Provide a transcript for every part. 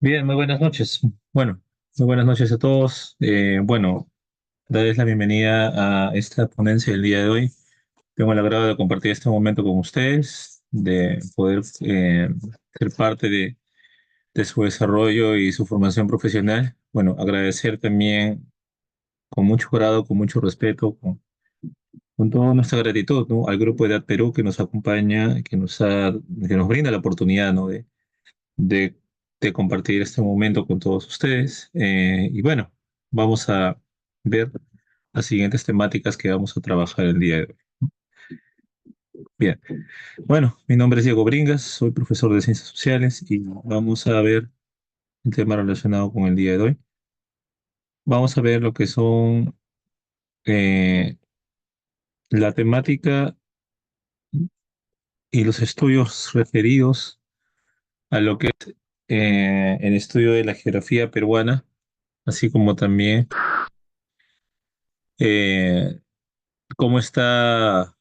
Bien, muy buenas noches. Bueno, muy buenas noches a todos. Bueno, darles la bienvenida a esta ponencia del día de hoy. Tengo el agrado de compartir este momento con ustedes, de poder ser parte de su desarrollo y su formación profesional. Bueno, agradecer también con mucho grado, con mucho respeto, con toda nuestra gratitud, ¿no? Al Grupo Edad Perú que nos acompaña, que nos brinda la oportunidad, ¿no? de, de compartir este momento con todos ustedes. Y bueno, vamos a ver las siguientes temáticas que vamos a trabajar el día de hoy. Bien, bueno, mi nombre es Diego Bringas, soy profesor de Ciencias Sociales y vamos a ver el tema relacionado con el día de hoy. Vamos a ver lo que son eh, la temática y los estudios referidos a lo que es el estudio de la geografía peruana, así como también eh, cómo está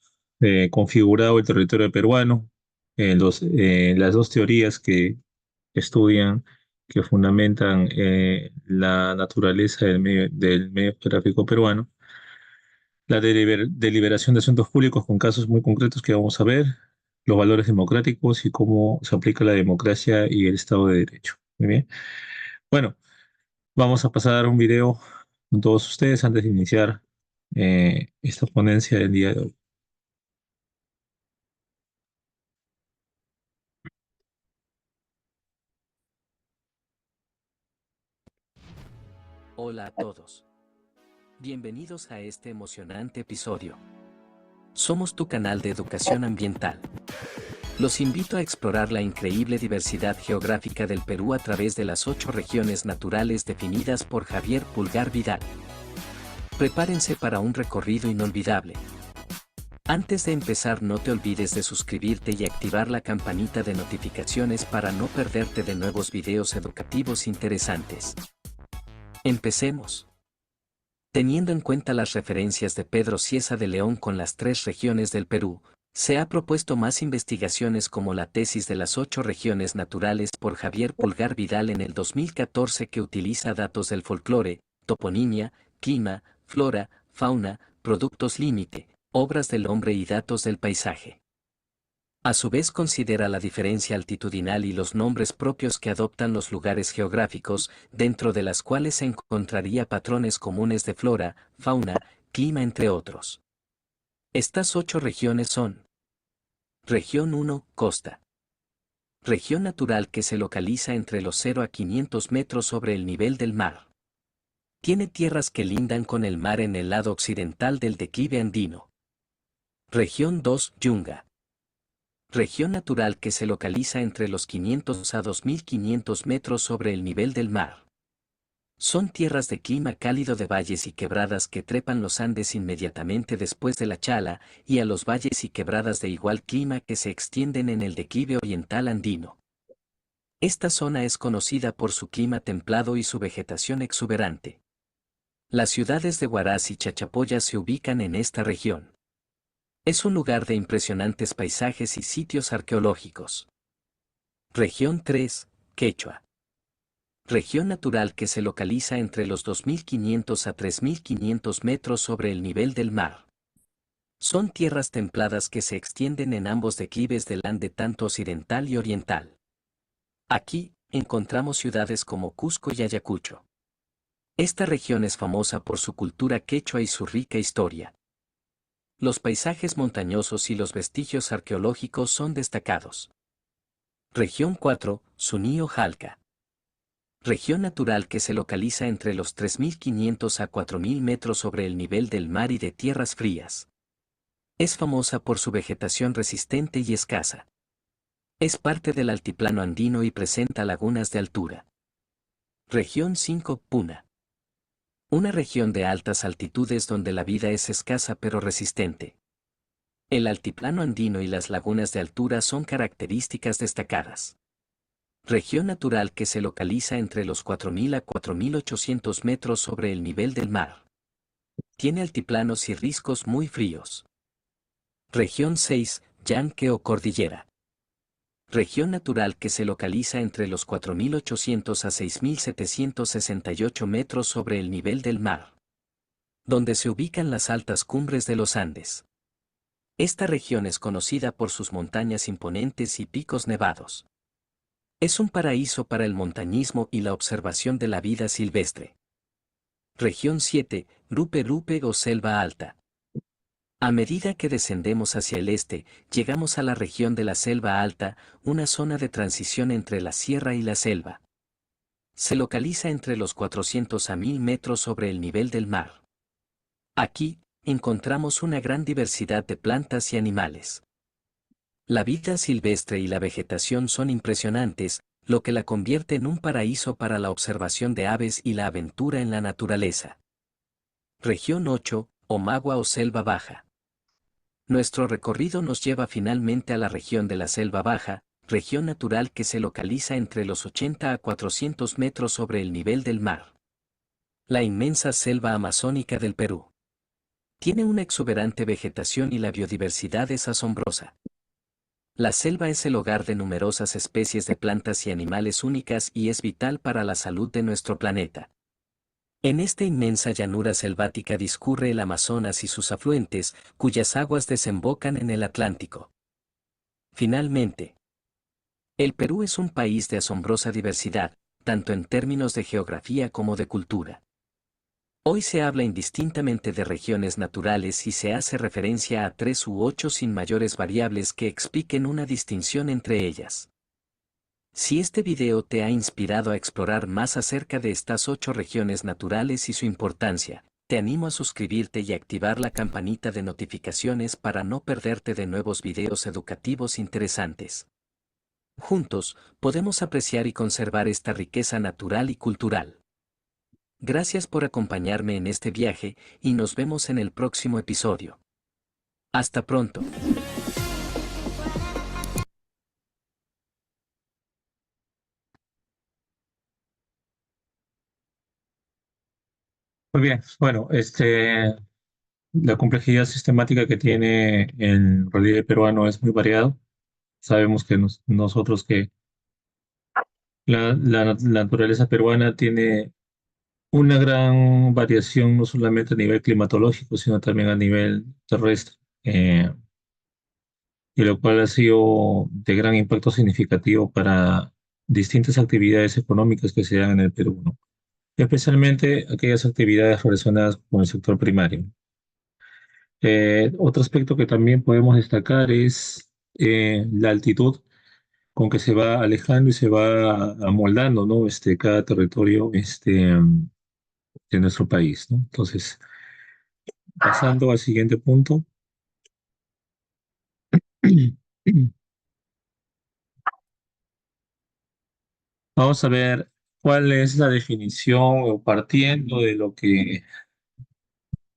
configurado el territorio peruano, las dos teorías que estudian, que fundamentan la naturaleza del medio geográfico peruano, la deliberación de asuntos públicos con casos muy concretos que vamos a ver, los valores democráticos y cómo se aplica la democracia y el Estado de Derecho. Muy bien. Bueno, vamos a pasar un video con todos ustedes antes de iniciar esta ponencia del día de hoy. Hola a todos. Bienvenidos a este emocionante episodio. Somos tu canal de educación ambiental. Los invito a explorar la increíble diversidad geográfica del Perú a través de las 8 regiones naturales definidas por Javier Pulgar Vidal. Prepárense para un recorrido inolvidable. Antes de empezar, no te olvides de suscribirte y activar la campanita de notificaciones para no perderte de nuevos videos educativos interesantes. Empecemos. Teniendo en cuenta las referencias de Pedro Cieza de León con las 3 regiones del Perú, se ha propuesto más investigaciones como la tesis de las 8 regiones naturales por Javier Pulgar Vidal en el 2014 que utiliza datos del folclore, toponimia, clima, flora, fauna, productos límite, obras del hombre y datos del paisaje. A su vez considera la diferencia altitudinal y los nombres propios que adoptan los lugares geográficos, dentro de las cuales se encontraría patrones comunes de flora, fauna, clima entre otros. Estas 8 regiones son: Región 1, Costa. Región natural que se localiza entre los 0 a 500 metros sobre el nivel del mar. Tiene tierras que lindan con el mar en el lado occidental del declive andino. Región 2, Yunga. Región natural que se localiza entre los 500 a 2500 metros sobre el nivel del mar. Son tierras de clima cálido de valles y quebradas que trepan los Andes inmediatamente después de la Chala, y a los valles y quebradas de igual clima que se extienden en el declive oriental andino. Esta zona es conocida por su clima templado y su vegetación exuberante. Las ciudades de Huaraz y Chachapoyas se ubican en esta región. Es un lugar de impresionantes paisajes y sitios arqueológicos. Región 3, Quechua. Región natural que se localiza entre los 2500 a 3500 metros sobre el nivel del mar. Son tierras templadas que se extienden en ambos declives del Ande tanto occidental y oriental. Aquí, encontramos ciudades como Cusco y Ayacucho. Esta región es famosa por su cultura quechua y su rica historia. Los paisajes montañosos y los vestigios arqueológicos son destacados. Región 4, Sunío Jalca. Región natural que se localiza entre los 3500 a 4000 metros sobre el nivel del mar y de tierras frías. Es famosa por su vegetación resistente y escasa. Es parte del altiplano andino y presenta lagunas de altura. Región 5, Puna. Una región de altas altitudes donde la vida es escasa pero resistente. El altiplano andino y las lagunas de altura son características destacadas. Región natural que se localiza entre los 4000 a 4800 metros sobre el nivel del mar. Tiene altiplanos y riscos muy fríos. Región 6, Llanque o Cordillera. Región natural que se localiza entre los 4.800 a 6.768 metros sobre el nivel del mar, donde se ubican las altas cumbres de los Andes. Esta región es conocida por sus montañas imponentes y picos nevados. Es un paraíso para el montañismo y la observación de la vida silvestre. Región 7, Rupe Rupe o Selva Alta. A medida que descendemos hacia el este, llegamos a la región de la Selva Alta, una zona de transición entre la sierra y la selva. Se localiza entre los 400 a 1000 metros sobre el nivel del mar. Aquí, encontramos una gran diversidad de plantas y animales. La vida silvestre y la vegetación son impresionantes, lo que la convierte en un paraíso para la observación de aves y la aventura en la naturaleza. Región 8, Omagua o Selva Baja. Nuestro recorrido nos lleva finalmente a la región de la Selva Baja, región natural que se localiza entre los 80 a 400 metros sobre el nivel del mar. La inmensa selva amazónica del Perú. Tiene una exuberante vegetación y la biodiversidad es asombrosa. La selva es el hogar de numerosas especies de plantas y animales únicas y es vital para la salud de nuestro planeta. En esta inmensa llanura selvática discurre el Amazonas y sus afluentes, cuyas aguas desembocan en el Atlántico. Finalmente, el Perú es un país de asombrosa diversidad, tanto en términos de geografía como de cultura. Hoy se habla indistintamente de regiones naturales y se hace referencia a 3 u 8 sin mayores variables que expliquen una distinción entre ellas. Si este video te ha inspirado a explorar más acerca de estas 8 regiones naturales y su importancia, te animo a suscribirte y activar la campanita de notificaciones para no perderte de nuevos videos educativos interesantes. Juntos, podemos apreciar y conservar esta riqueza natural y cultural. Gracias por acompañarme en este viaje y nos vemos en el próximo episodio. Hasta pronto. Muy bien, bueno, la complejidad sistemática que tiene el relieve peruano es muy variado. Sabemos que nosotros que la naturaleza peruana tiene una gran variación no solamente a nivel climatológico, sino también a nivel terrestre, y lo cual ha sido de gran impacto significativo para distintas actividades económicas que se dan en el Perú, ¿no? Especialmente aquellas actividades relacionadas con el sector primario. Otro aspecto que también podemos destacar es la altitud con que se va alejando y se va amoldando, ¿no? Cada territorio de nuestro país, ¿no? Entonces, pasando al siguiente punto, vamos a ver cuál es la definición o partiendo de lo que,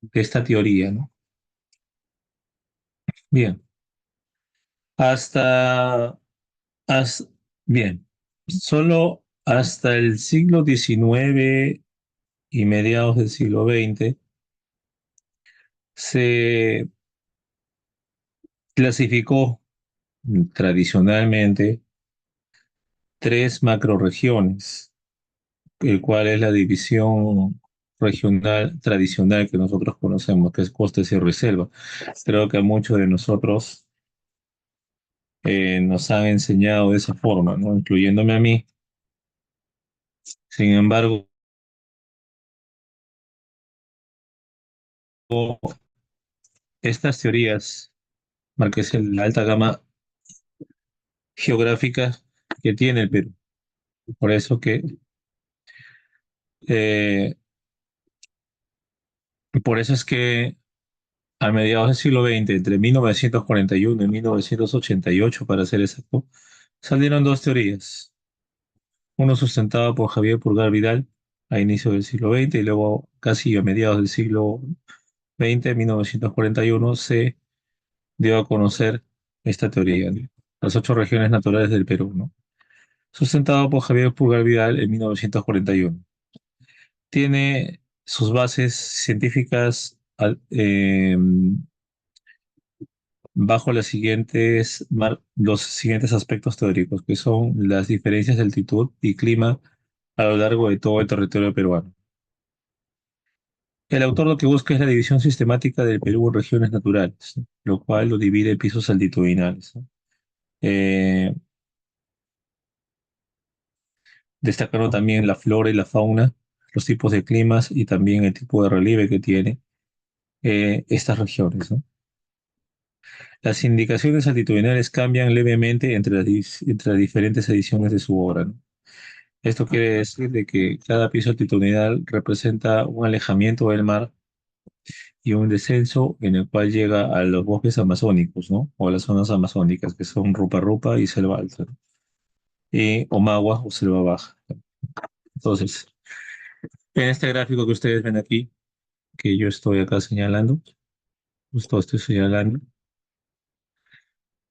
de esta teoría, ¿no? Bien, hasta, hasta bien, solo hasta el siglo XIX y mediados del siglo XX se clasificó tradicionalmente tres macroregiones, el cual es la división regional tradicional que nosotros conocemos, que es costa, sierra y selva. Creo que a muchos de nosotros nos han enseñado de esa forma, ¿no? Incluyéndome a mí. Sin embargo, estas teorías, marqués la alta gama geográfica que tiene el Perú. Por eso que, eh, por eso es que a mediados del siglo XX, entre 1941 y 1988, para ser exacto, salieron dos teorías. Uno sustentado por Javier Purgar Vidal a inicios del siglo XX y luego casi a mediados del siglo XX, 1941, se dio a conocer esta teoría, ¿no? Las 8 regiones naturales del Perú, ¿no? Sustentado por Javier Purgar Vidal en 1941. Tiene sus bases científicas bajo los siguientes aspectos teóricos, que son las diferencias de altitud y clima a lo largo de todo el territorio peruano. El autor lo que busca es la división sistemática del Perú en regiones naturales, ¿no? Lo cual lo divide en pisos altitudinales, ¿no? Eh, Destacando también la flora y la fauna, los tipos de climas y también el tipo de relieve que tiene estas regiones, ¿no? Las indicaciones altitudinales cambian levemente entre las diferentes ediciones de su obra, ¿no? Esto quiere decir de que cada piso altitudinal representa un alejamiento del mar y un descenso en el cual llega a los bosques amazónicos, ¿no? O a las zonas amazónicas, que son Rupa Rupa y Selva Alta, ¿no? Y Omagua o Selva Baja. Entonces, en este gráfico que ustedes ven aquí, que yo estoy acá señalando, justo estoy señalando,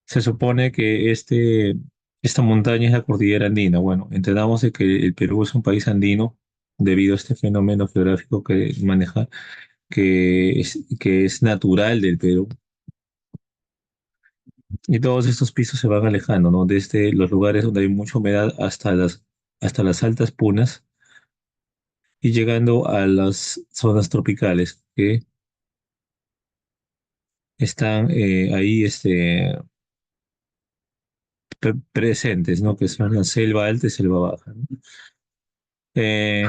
se supone que esta montaña es la cordillera andina. Bueno, entendamos de que el Perú es un país andino debido a este fenómeno geográfico que maneja, que es natural del Perú. Y todos estos pisos se van alejando, ¿no? Desde los lugares donde hay mucha humedad hasta las altas punas y llegando a las zonas tropicales que están ahí presentes, ¿no? Que son la selva alta y selva baja, ¿no? Eh,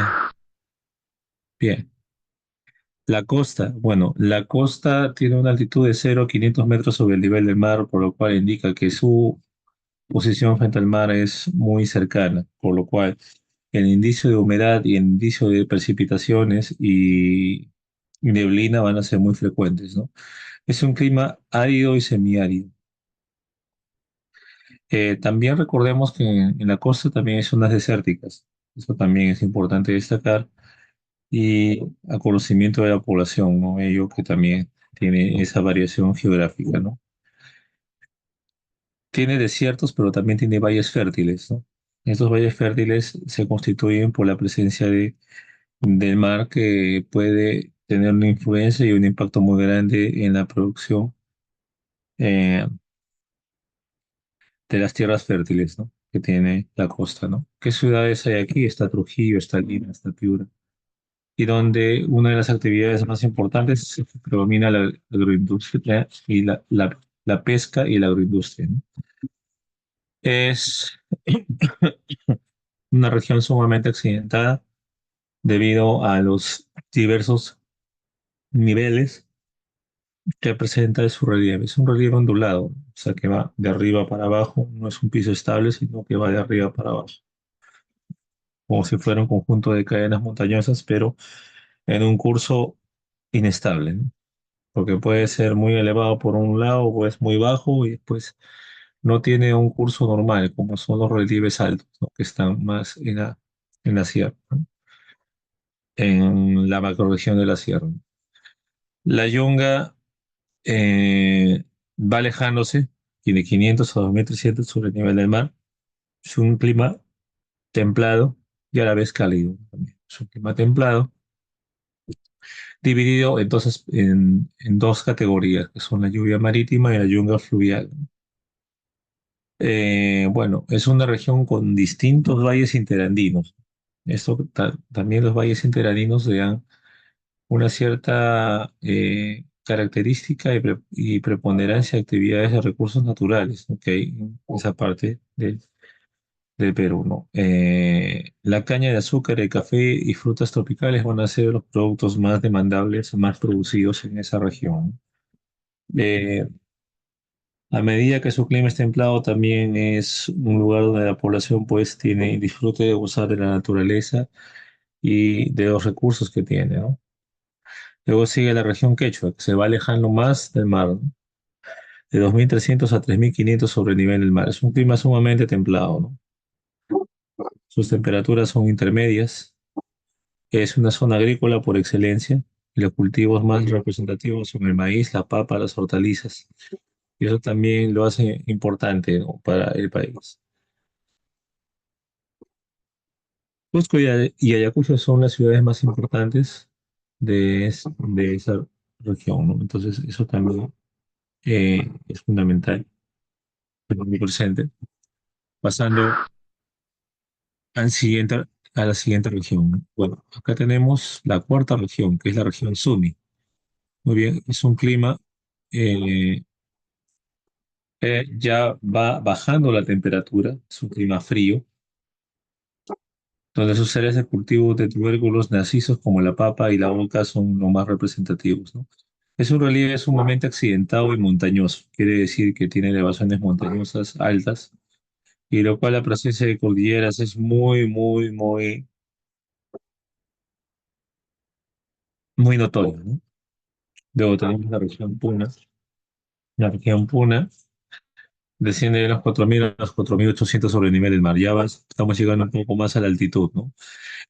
Bien. La costa, bueno, la costa tiene una altitud de 0 a 500 metros sobre el nivel del mar, por lo cual indica que su posición frente al mar es muy cercana, por lo cual el indicio de humedad y el indicio de precipitaciones y neblina van a ser muy frecuentes, ¿no? Es un clima árido y semiárido. También recordemos que en la costa también hay zonas desérticas, eso también es importante destacar, y a conocimiento de la población, ¿no? Ello que también tiene esa variación geográfica, ¿no? Tiene desiertos, pero también tiene valles fértiles, ¿no? Estos valles fértiles se constituyen por la presencia del mar que puede tener una influencia y un impacto muy grande en la producción eh, de las tierras fértiles, ¿no? Que tiene la costa, ¿no? ¿Qué ciudades hay aquí? Está Trujillo, está Lima, está Piura. Y donde una de las actividades más importantes predomina la agroindustria y la pesca y la agroindustria, ¿no? Es una región sumamente accidentada debido a los diversos niveles que presenta su relieve. Es un relieve ondulado, o sea que va de arriba para abajo, no es un piso estable, sino que va de arriba para abajo, como si fuera un conjunto de cadenas montañosas, pero en un curso inestable, ¿no? Porque puede ser muy elevado por un lado o es muy bajo y después no tiene un curso normal, como son los relieves altos, ¿no? Que están más en la sierra, ¿no? En la macrorregión de la sierra. La Yunga va alejándose, tiene 500 a 2300 sobre el nivel del mar. Es un clima templado y a la vez cálido también. Es un clima templado, dividido entonces en dos categorías, que son la lluvia marítima y la yunga fluvial. Bueno, es una región con distintos valles interandinos. También los valles interandinos le dan una cierta característica y preponderancia de actividades de recursos naturales, ¿no? Que hay en esa parte del Perú, ¿no? La caña de azúcar, el café y frutas tropicales van a ser los productos más demandables, más producidos en esa región. Eh, a medida que su clima es templado, también es un lugar donde la población pues tiene disfrute de gozar de la naturaleza y de los recursos que tiene, ¿no? Luego sigue la región Quechua, que se va alejando más del mar, ¿no? De 2300 a 3500 sobre el nivel del mar. Es un clima sumamente templado, ¿no? Sus temperaturas son intermedias. Es una zona agrícola por excelencia y los cultivos más representativos son el maíz, la papa, las hortalizas. Y eso también lo hace importante, ¿no? Para el país. Cusco y Ayacucho son las ciudades más importantes. de esa región, ¿no? Entonces, eso también es fundamental tener muy presente. Pasando a la siguiente región, ¿no? Bueno, acá tenemos la cuarta región, que es la región Suni. Muy bien, es un clima, eh, ya va bajando la temperatura, es un clima frío, donde sus áreas de cultivo de tubérculos narcisos como la papa y la oca son los más representativos, ¿no? Es un relieve sumamente accidentado y montañoso, quiere decir que tiene elevaciones montañosas altas, y lo cual la presencia de cordilleras es muy notoria, ¿no? Luego tenemos la región Puna. La región Puna desciende de los 4.000 a los 4.800 sobre el nivel del mar. Estamos llegando un poco más a la altitud, ¿no?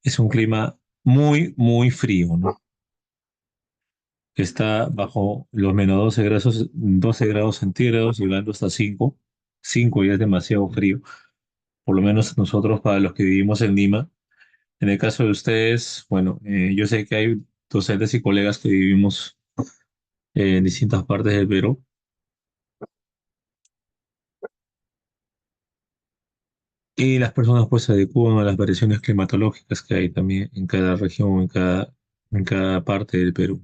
Es un clima muy frío, ¿no? Que está bajo los menos 12 grados centígrados, llegando hasta 5. 5 ya es demasiado frío, por lo menos nosotros para los que vivimos en Lima. En el caso de ustedes, bueno, yo sé que hay docentes y colegas que vivimos en distintas partes del Perú y las personas pues se adecúan a las variaciones climatológicas que hay también en cada región, en cada parte del Perú.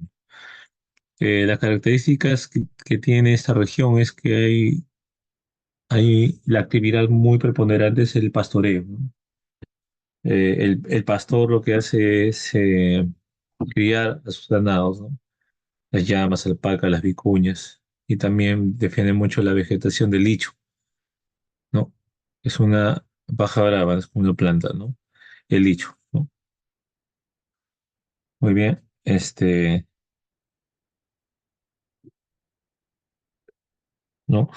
Las características que tiene esta región es que hay la actividad muy preponderante es el pastoreo, ¿no? El pastor lo que hace es criar a sus ganados, ¿no? Las llamas, alpacas, las vicuñas, y también defiende mucho la vegetación del licho, ¿no? Es una paja brava, es una planta, ¿no? El licho, ¿no? Muy bien, ¿no?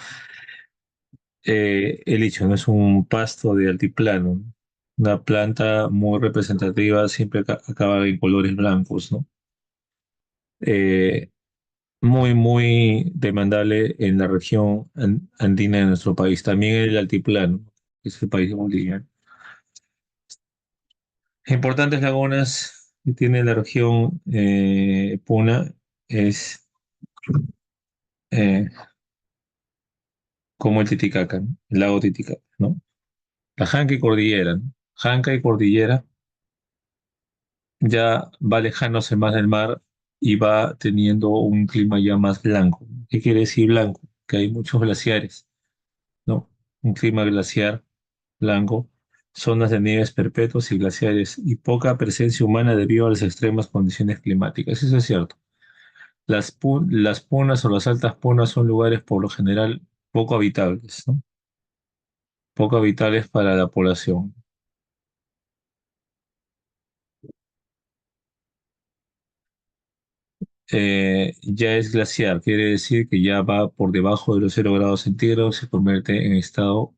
El licho no es un pasto de altiplano, ¿no? Una planta muy representativa, siempre acaba en colores blancos, ¿no? Eh, muy demandable en la región andina de nuestro país, también en el altiplano, que es el país de Bolivia. Importantes lagunas que tiene la región Puna es eh, como el Titicaca, ¿no? El lago Titicaca, ¿no? La Janca y Cordillera, ¿no? Janca y Cordillera ya va alejándose más del mar y va teniendo un clima ya más blanco. ¿Qué quiere decir blanco? Que hay muchos glaciares, ¿no? Un clima glaciar blanco, zonas de nieves perpetuos y glaciares y poca presencia humana debido a las extremas condiciones climáticas. Eso es cierto. Las punas o las altas punas son lugares por lo general poco habitables, ¿no? Poco habitables para la población. Ya es glaciar, quiere decir que ya va por debajo de los 0 grados centígrados, se convierte en estado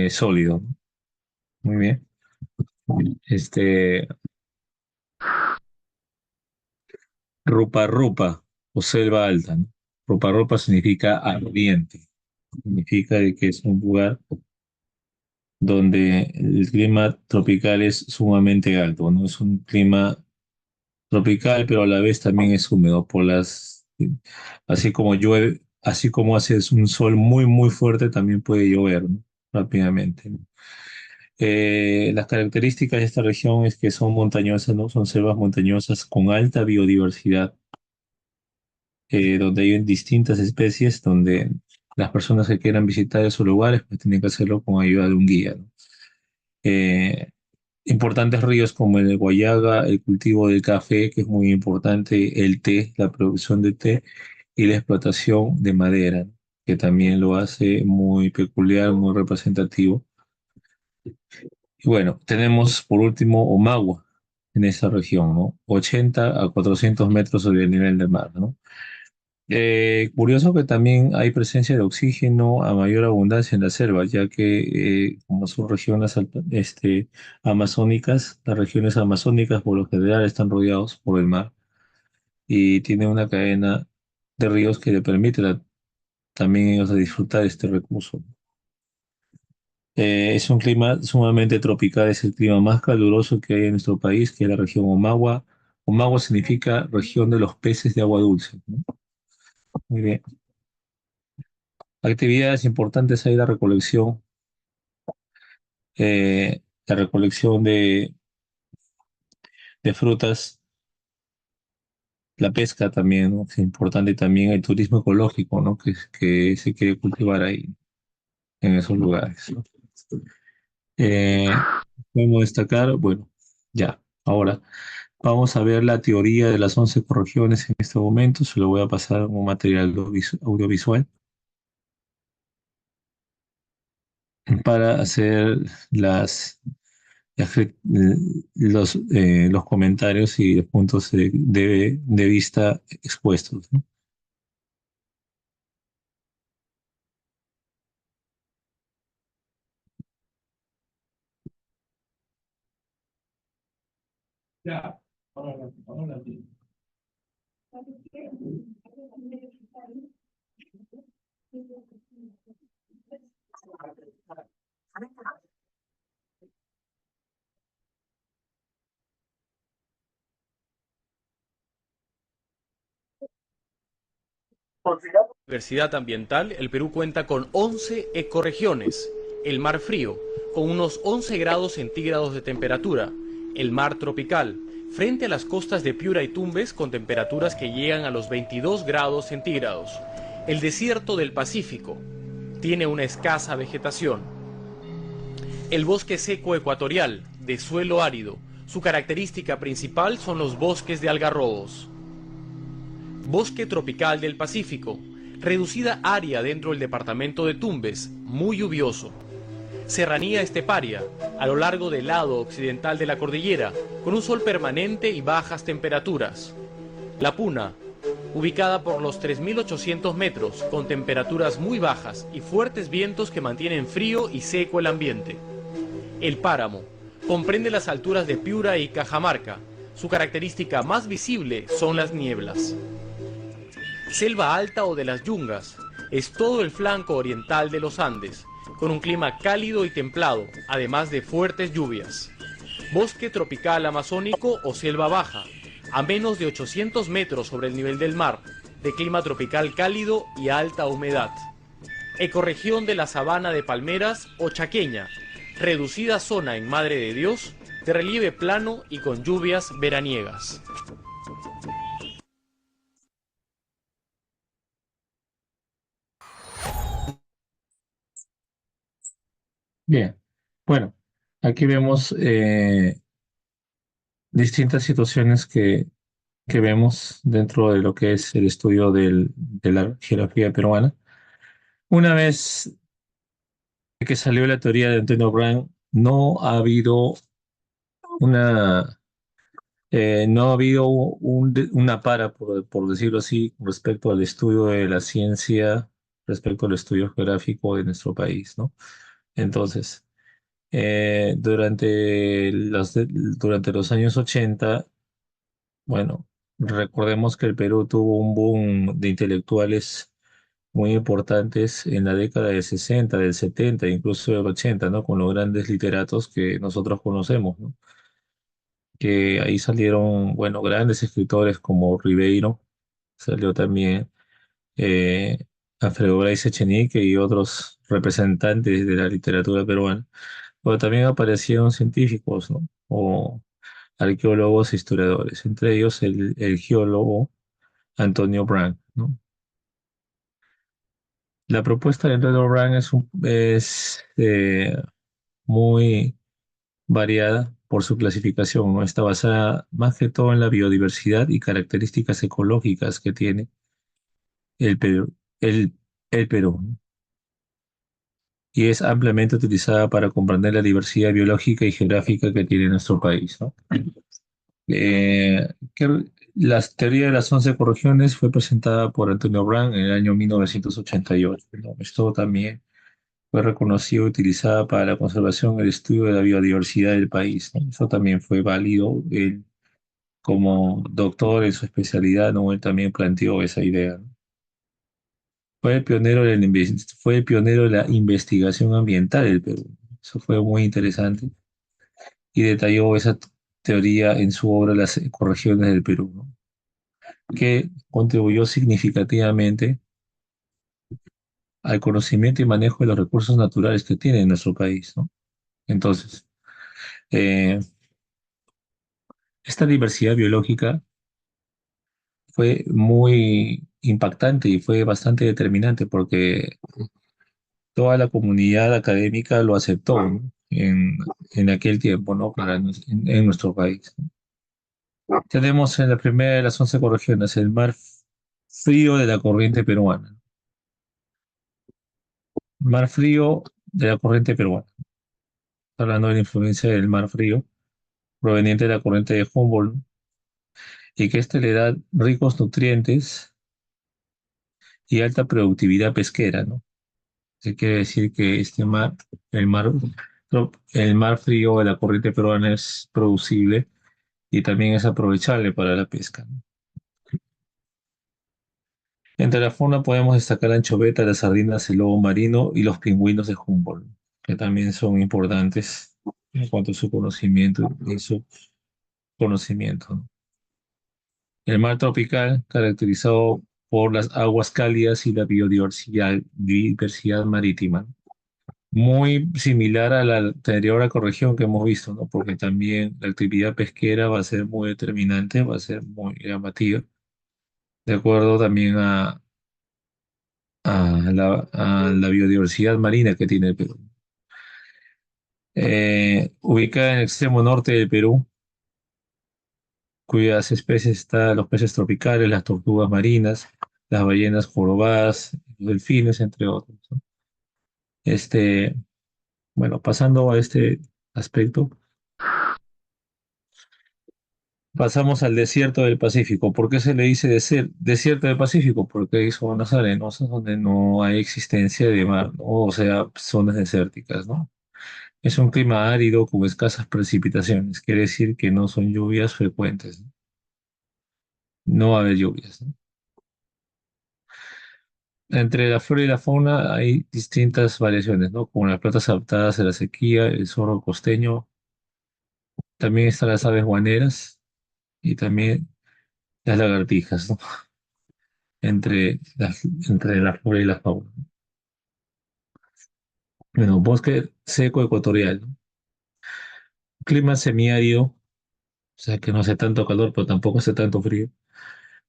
sólido, ¿no? Muy bien. Este, Rupa Rupa o selva alta, ¿no? Rupa Rupa significa ardiente, significa de que es un lugar donde el clima tropical es sumamente alto, ¿no? Es un clima tropical, pero a la vez también es húmedo así como llueve, así como hace un sol muy fuerte, también puede llover, ¿no? Rápidamente, ¿no? Las características de esta región es que son montañosas, ¿no? Son selvas montañosas con alta biodiversidad, donde hay distintas especies, donde las personas que quieran visitar esos lugares pues tienen que hacerlo con ayuda de un guía, ¿no? Eh, Importantes ríos como el Guayaga, el cultivo del café, que es muy importante, el té, la producción de té y la explotación de madera, ¿no? Que también lo hace muy peculiar, muy representativo. Y bueno, tenemos por último Omagua en esa región, ¿no? 80 a 400 metros sobre el nivel del mar, ¿no? Curioso que también hay presencia de oxígeno a mayor abundancia en la selva, ya que como son regiones amazónicas, las regiones amazónicas por lo general están rodeados por el mar y tiene una cadena de ríos que le permite también ellos a disfrutar este recurso. Es un clima sumamente tropical, es el clima más caluroso que hay en nuestro país, que es la región Omagua. Omagua significa región de los peces de agua dulce, ¿no? Muy bien. Actividades importantes hay la recolección de frutas, la pesca también, ¿no? Es importante, y también el turismo ecológico, ¿no? Que se quiere cultivar ahí, en esos lugares, ¿no? Eh, Podemos destacar, bueno, ya, ahora vamos a ver la teoría de las 11 ecorregiones en este momento. Se lo voy a pasar como material audiovisual para hacer las cri- los comentarios y los puntos de vista expuestos, ¿no? Ya. Ahora. Diversidad ambiental, el Perú cuenta con 11 ecorregiones. El mar frío, con unos 11 grados centígrados de temperatura. El mar tropical, frente a las costas de Piura y Tumbes, con temperaturas que llegan a los 22 grados centígrados. El desierto del Pacífico, tiene una escasa vegetación. El bosque seco ecuatorial, de suelo árido. Su característica principal son los bosques de algarrobos. Bosque tropical del Pacífico, reducida área dentro del departamento de Tumbes, muy lluvioso. Serranía esteparia, a lo largo del lado occidental de la cordillera, con un sol permanente y bajas temperaturas. La Puna, ubicada por los 3.800 metros, con temperaturas muy bajas y fuertes vientos que mantienen frío y seco el ambiente. El Páramo, comprende las alturas de Piura y Cajamarca. Su característica más visible son las nieblas. Selva alta o de las yungas, es todo el flanco oriental de los Andes, con un clima cálido y templado, además de fuertes lluvias. Bosque tropical amazónico o selva baja, a menos de 800 metros sobre el nivel del mar, de clima tropical cálido y alta humedad. Ecorregión de la sabana de palmeras o chaqueña, reducida zona en Madre de Dios, de relieve plano y con lluvias veraniegas. Bien, bueno, aquí vemos distintas situaciones que vemos dentro de lo que es el estudio de la geografía peruana. Una vez que salió la teoría de Antonio Brown, una, no ha habido una para, por decirlo así, respecto al estudio de la ciencia, respecto al estudio geográfico de nuestro país, ¿no? Entonces, durante los años 80, bueno, recordemos que el Perú tuvo un boom de intelectuales muy importantes en la década del 60, del 70, incluso del 80, ¿no? Con los grandes literatos que nosotros conocemos, ¿no? Que ahí salieron, bueno, grandes escritores como Ribeiro, salió también eh, Alfredo Bryce Echenique y otros representantes de la literatura peruana, pero también aparecieron científicos, ¿no? O arqueólogos e historiadores, entre ellos el geólogo Antonio Brand, ¿no? La propuesta de Antonio Brand es muy variada por su clasificación, ¿no? Está basada más que todo en la biodiversidad y características ecológicas que tiene el Perú, el Perú, ¿no? Y es ampliamente utilizada para comprender la diversidad biológica y geográfica que tiene nuestro país, ¿no? Eh, que la teoría de las 11 ecorregiones fue presentada por Antonio Brand en el año 1988, ¿no? Esto también fue reconocido y utilizada para la conservación y el estudio de la biodiversidad del país, ¿no? Eso también fue válido. Él, como doctor en su especialidad, ¿no? Él también planteó esa idea, ¿no? Fue el pionero de la investigación ambiental del Perú. Eso fue muy interesante y detalló esa. teoría en su obra Las ecorregiones del Perú, ¿no? Que contribuyó significativamente al conocimiento y manejo de los recursos naturales que tiene nuestro país, ¿no? Entonces, eh, esta diversidad biológica fue muy impactante y fue bastante determinante porque toda la comunidad académica lo aceptó, ¿no? En aquel tiempo, ¿no? En nuestro país. Tenemos en la primera de las 11 ecorregiones el mar frío de la corriente peruana. Mar frío de la corriente peruana. Hablando de la influencia del mar frío proveniente de la corriente de Humboldt, ¿no? Y que este le da ricos nutrientes y alta productividad pesquera, ¿no? Se quiere decir que el mar, el mar frío de la corriente peruana es producible y también es aprovechable para la pesca, ¿no? Entre la fauna podemos destacar la anchoveta, las sardinas, el lobo marino y los pingüinos de Humboldt, que también son importantes en cuanto a su conocimiento y su conocimiento, ¿no? El mar tropical, caracterizado por las aguas cálidas y la diversidad marítima, muy similar a la anterior ecorregión que hemos visto, ¿no? Porque también la actividad pesquera va a ser muy determinante, va a ser muy llamativa, de acuerdo también a la biodiversidad marina que tiene el Perú. Ubicada en el extremo norte del Perú, cuyas especies están los peces tropicales, las tortugas marinas, las ballenas jorobadas, los delfines, entre otros, ¿no? Este, bueno, pasando a este aspecto, pasamos al desierto del Pacífico. ¿Por qué se le dice desierto del Pacífico? Porque hay zonas arenosas donde no hay existencia de mar, ¿no? O sea, zonas desérticas, ¿no? Es un clima árido con escasas precipitaciones, quiere decir que no son lluvias frecuentes, ¿no? No va a haber lluvias, ¿no? Entre la flora y la fauna hay distintas variaciones, ¿no? Como las plantas adaptadas a la sequía, el zorro costeño, también están las aves guaneras y también las lagartijas, ¿no? Entre la flora y la fauna. Bueno, bosque seco ecuatorial, ¿no? Clima semiárido, o sea que no hace tanto calor, pero tampoco hace tanto frío,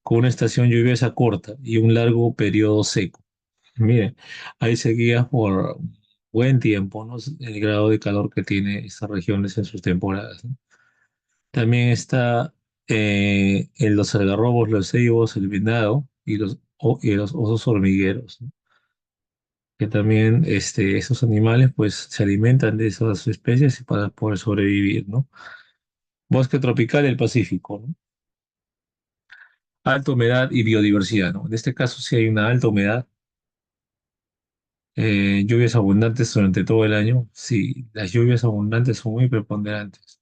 con una estación lluviosa corta y un largo periodo seco. Mire, hay sequías por buen tiempo, ¿no? El grado de calor que tiene estas regiones en sus temporadas, ¿no? También está en los algarrobos, los ceibos, el venado y los osos hormigueros, ¿no? Que también esos animales pues se alimentan de esas especies para poder sobrevivir, ¿no? Bosque tropical del Pacífico, ¿no? Alta humedad y biodiversidad, ¿no? En este caso sí hay una alta humedad, lluvias abundantes durante todo el año. Sí, las lluvias abundantes son muy preponderantes.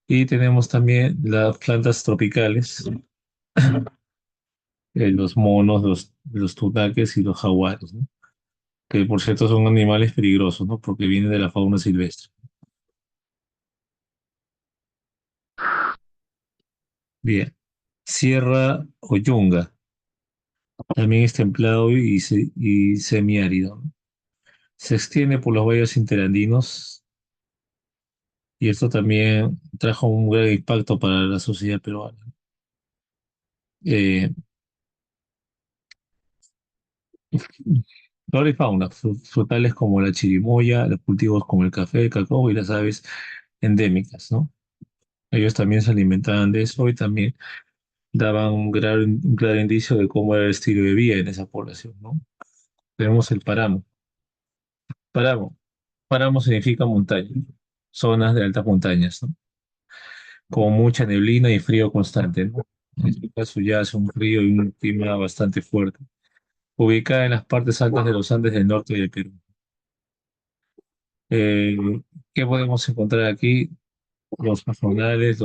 Y tenemos también las plantas tropicales, los monos, los tunaques y los jaguares, ¿no? Que por cierto son animales peligrosos, ¿no? Porque vienen de la fauna silvestre. Bien. Sierra o yunga, también es templado y semiárido, ¿no? Se extiende por los valles interandinos y esto también trajo un gran impacto para la sociedad peruana. Eh, Flora y fauna, frutales como la chirimoya, los cultivos como el café, el cacao y las aves endémicas, ¿no? Ellos también se alimentaban de eso y también daban un claro indicio de cómo era el estilo de vida en esa población, ¿no? Tenemos el páramo. Páramo. Páramo significa montaña, zonas de altas montañas, ¿no? Con mucha neblina y frío constante, ¿no? En este caso ya hace un frío y un clima bastante fuerte. Ubicada en las partes altas de los Andes del norte del Perú. Eh, ¿Qué podemos encontrar aquí? Los pastores,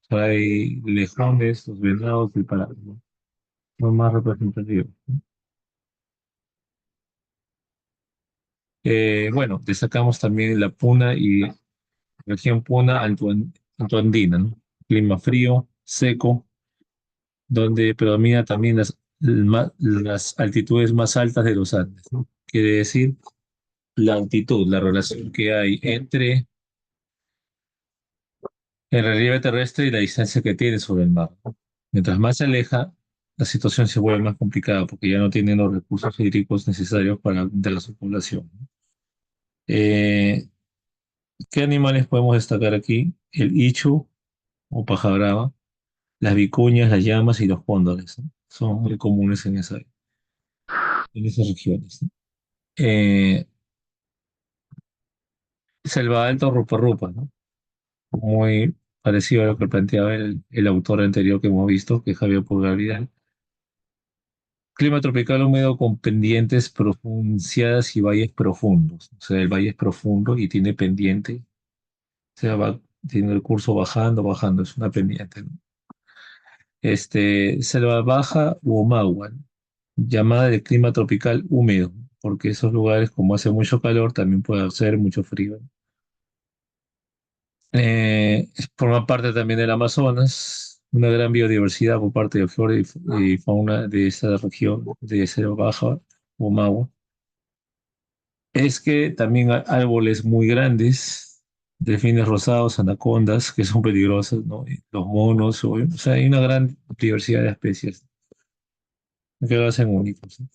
frailejones, los venados y parados, ¿no? Son más representativos. Bueno, destacamos también la Puna y región Puna, tanto andina, ¿no? Clima frío, seco, donde predomina también las altitudes más altas de los Andes, ¿no? Quiere decir la altitud, la relación que hay entre el relieve terrestre y la distancia que tiene sobre el mar, ¿no? Mientras más se aleja, la situación se vuelve más complicada porque ya no tienen los recursos hídricos necesarios para alimentar a su población, ¿no? Eh, ¿Qué animales podemos destacar aquí? El ichu o paja brava, las vicuñas, las llamas y los cóndores, ¿no? Son muy comunes en esas regiones, ¿no? Eh, Selva alta o rupa rupa, ¿no? Muy parecido a lo que planteaba el autor anterior que hemos visto, que es Javier Pulgar Vidal. Clima tropical húmedo con pendientes pronunciadas y valles profundos. O sea, el valle es profundo y tiene pendiente. O sea, tiene el curso bajando, bajando, es una pendiente, ¿no? Selva baja u omagua, ¿no? Llamada de clima tropical húmedo, porque esos lugares, como hace mucho calor, también puede hacer mucho frío, ¿no? Forma parte también del Amazonas, una gran biodiversidad por parte de flora y fauna de esta región, de selva baja o magua. Es que también hay árboles muy grandes, delfines rosados, anacondas, que son peligrosas, ¿no? Y los monos, o sea, hay una gran diversidad de especies que lo hacen únicos, ¿no?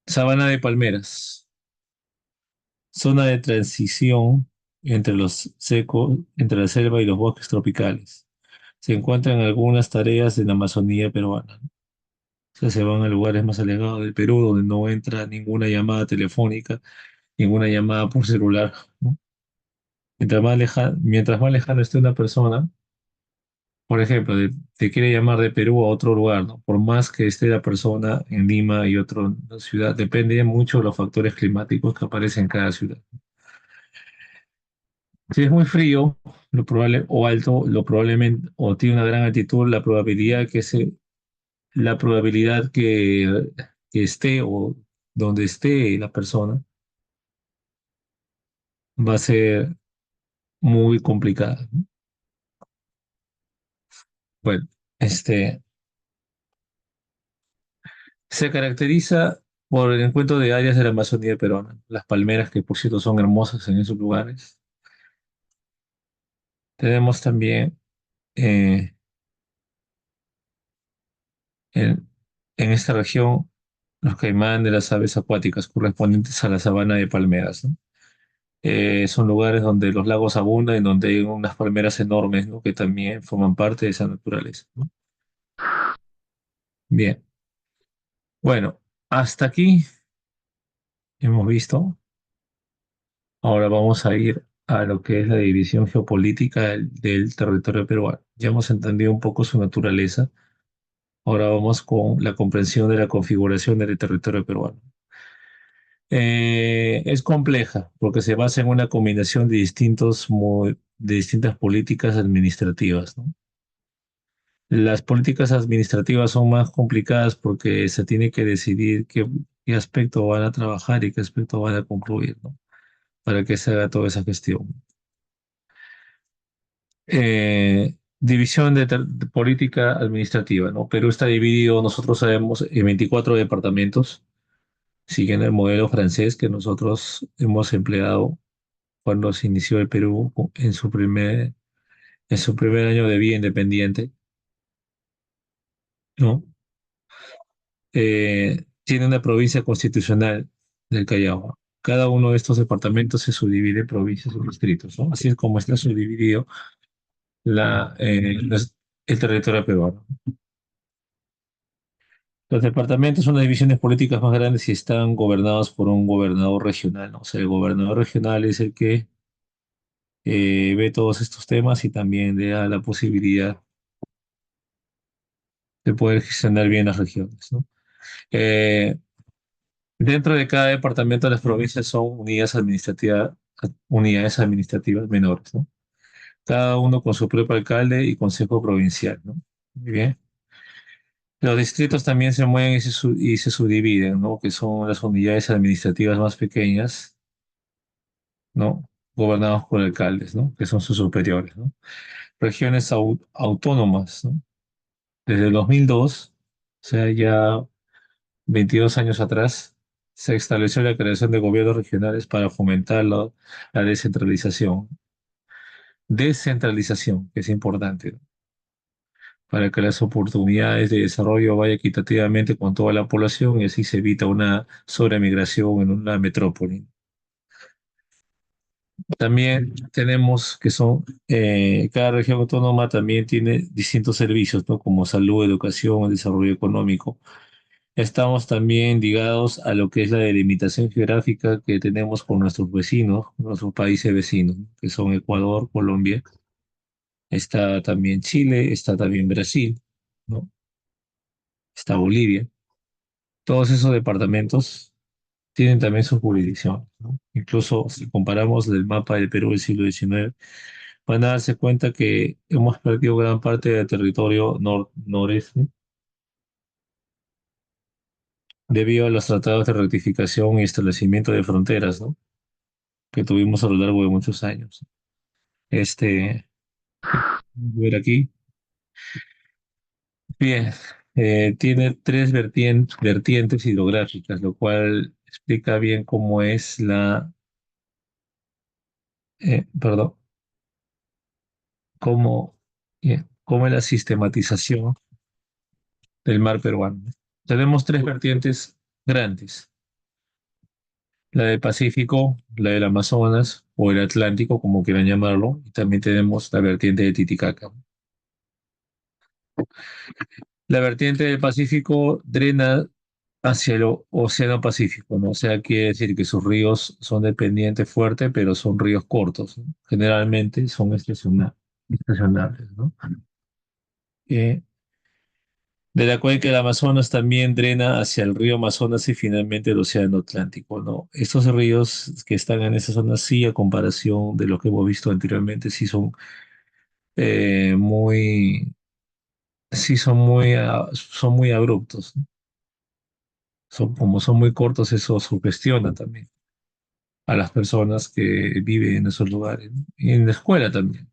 Sabana de palmeras, zona de transición entre los secos, entre la selva y los bosques tropicales. Se encuentran algunas tareas en la Amazonía peruana, ¿no? O sea, se van a lugares más alejados del Perú donde no entra ninguna llamada telefónica, ninguna llamada por celular, ¿no? Mientras más lejano esté una persona, por ejemplo, te quiere llamar de Perú a otro lugar, ¿no? Por más que esté la persona en Lima y otra ciudad, depende mucho de los factores climáticos que aparecen en cada ciudad. Si es muy frío, lo probable, o alto, lo probablemente, o tiene una gran altitud, la probabilidad que esté o donde esté la persona va a ser muy complicada, ¿no? Bueno, este se caracteriza por el encuentro de áreas de la Amazonía peruana, las palmeras que por cierto son hermosas en esos lugares. Tenemos también eh, en, en esta región los caimanes de las aves acuáticas correspondientes a la sabana de palmeras, ¿no? Son lugares donde los lagos abundan y donde hay unas palmeras enormes, ¿no? Que también forman parte de esa naturaleza, ¿no? Bien, bueno, hasta aquí hemos visto. Ahora vamos a ir a lo que es la división geopolítica del territorio peruano. Ya hemos entendido un poco su naturaleza. Ahora vamos con la comprensión de la configuración del territorio peruano. Es compleja porque se basa en una combinación de distintas políticas administrativas, ¿no? Las políticas administrativas son más complicadas porque se tiene que decidir qué aspecto van a trabajar y qué aspecto van a concluir, ¿no? Para que se haga toda esa gestión. División de política administrativa, ¿no? Perú está dividido, nosotros sabemos, en 24 departamentos, siguiendo el modelo francés que nosotros hemos empleado cuando se inició el Perú en su primer año de vida independiente, ¿no? Tiene una provincia constitucional del Callao. Cada uno de estos departamentos se subdivide en provincias o distritos, ¿no? Así es como está subdividido el territorio peruano. Los departamentos son las divisiones políticas más grandes y están gobernados por un gobernador regional, ¿no? O sea, el gobernador regional es el que ve todos estos temas y también le da la posibilidad de poder gestionar bien las regiones, ¿no? Eh, Dentro de cada departamento, las provincias son unidades administrativas menores, ¿no? Cada uno con su propio alcalde y consejo provincial, ¿no? Muy bien. Los distritos también se mueven y se subdividen, ¿no? Que son las unidades administrativas más pequeñas, ¿no? gobernados por alcaldes, ¿no? Que son sus superiores, ¿no? Regiones autónomas, ¿no? Desde el 2002, o sea, ya 22 años atrás, se estableció la creación de gobiernos regionales para fomentar la descentralización. Descentralización, que es importante, ¿no? Para que las oportunidades de desarrollo vayan equitativamente con toda la población y así se evita una sobremigración en una metrópoli. También tenemos que cada región autónoma también tiene distintos servicios, ¿no? Como salud, educación, desarrollo económico. Estamos también ligados a lo que es la delimitación geográfica que tenemos con nuestros vecinos, nuestros países vecinos, ¿no? Que son Ecuador, Colombia, está también Chile, está también Brasil, ¿no? Está Bolivia. Todos esos departamentos tienen también su jurisdicción, ¿no? Incluso si comparamos el mapa del Perú del siglo XIX, van a darse cuenta que hemos perdido gran parte del territorio noreste debido a los tratados de rectificación y establecimiento de fronteras, ¿no? Que tuvimos a lo largo de muchos años. Este, ver aquí. Bien, tiene tres vertientes hidrográficas, lo cual explica bien cómo es perdón, cómo, cómo es la sistematización del mar peruano. Tenemos tres vertientes grandes, la del Pacífico, la del Amazonas o el Atlántico, como quieran llamarlo, y también tenemos la vertiente de Titicaca. La vertiente del Pacífico drena hacia el Océano Pacífico, ¿no? O sea, quiere decir que sus ríos son de pendiente fuerte, pero son ríos cortos, ¿no? Generalmente son estacionales, ¿no? Eh, de la cuenca del Amazonas también drena hacia el río Amazonas y finalmente el Océano Atlántico, ¿no? Estos ríos que están en esa zona, sí, a comparación de lo que hemos visto anteriormente, muy, son muy abruptos, ¿no? Como son muy cortos, eso sugestiona también a las personas que viven en esos lugares, ¿no? Y en la escuela también.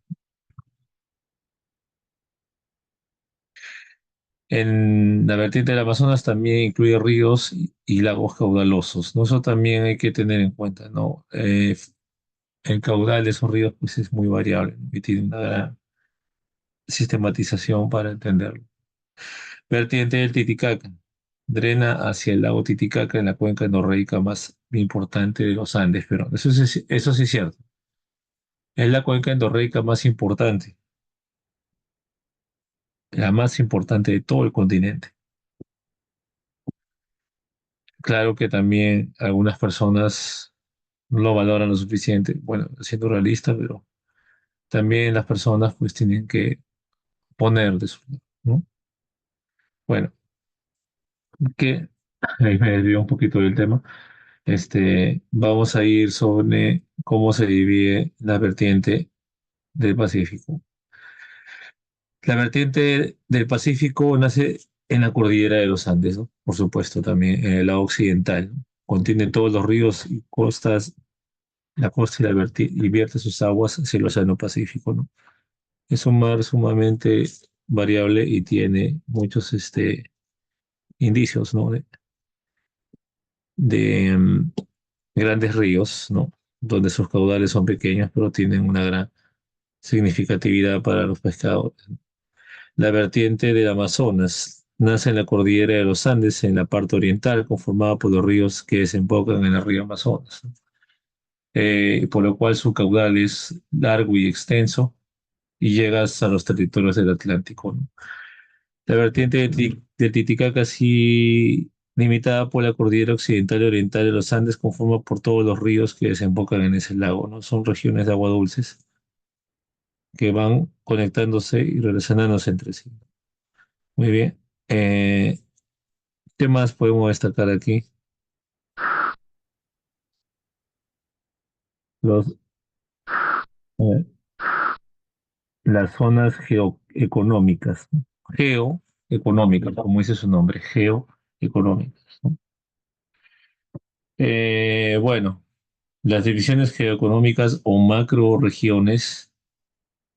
En la vertiente del Amazonas también incluye ríos y lagos caudalosos, ¿no? Eso también hay que tener en cuenta, ¿no? El caudal de esos ríos pues es muy variable, ¿no? Y tiene una gran sistematización para entenderlo. Vertiente del Titicaca. Drena hacia el lago Titicaca en la cuenca endorreica más importante de los Andes, pero eso sí es cierto. Es la cuenca endorreica más importante, la más importante de todo el continente. Claro que también algunas personas no lo valoran lo suficiente, bueno, siendo realista, pero también las personas pues tienen que poner de su lado, ¿no? Bueno, que ahí me desvío un poquito del tema. Vamos a ir sobre cómo se divide la vertiente del Pacífico. La vertiente del Pacífico nace en la cordillera de los Andes, ¿no? Por supuesto, también en el lado occidental, ¿no? Contiene todos los ríos y costas, la costa y vierte sus aguas hacia el Océano Pacífico, ¿no? Es un mar sumamente variable y tiene muchos indicios, ¿no? De grandes ríos, ¿no? Donde sus caudales son pequeños, pero tienen una gran significatividad para los pescadores. La vertiente del Amazonas nace en la cordillera de los Andes, en la parte oriental, conformada por los ríos que desembocan en el río Amazonas, ¿no? Por lo cual su caudal es largo y extenso y llega hasta los territorios del Atlántico, ¿no? La vertiente de Titicaca, sí limitada por la cordillera occidental y oriental de los Andes, conforma por todos los ríos que desembocan en ese lago, ¿no? Son regiones de agua dulces que van conectándose y relacionándose entre sí. Muy bien. Eh, ¿Qué más podemos destacar aquí? Los, eh, las zonas geoeconómicas, ¿no? Geoeconómicas, como dice su nombre, geoeconómicas, ¿no? Bueno. Las divisiones geoeconómicas o macroregiones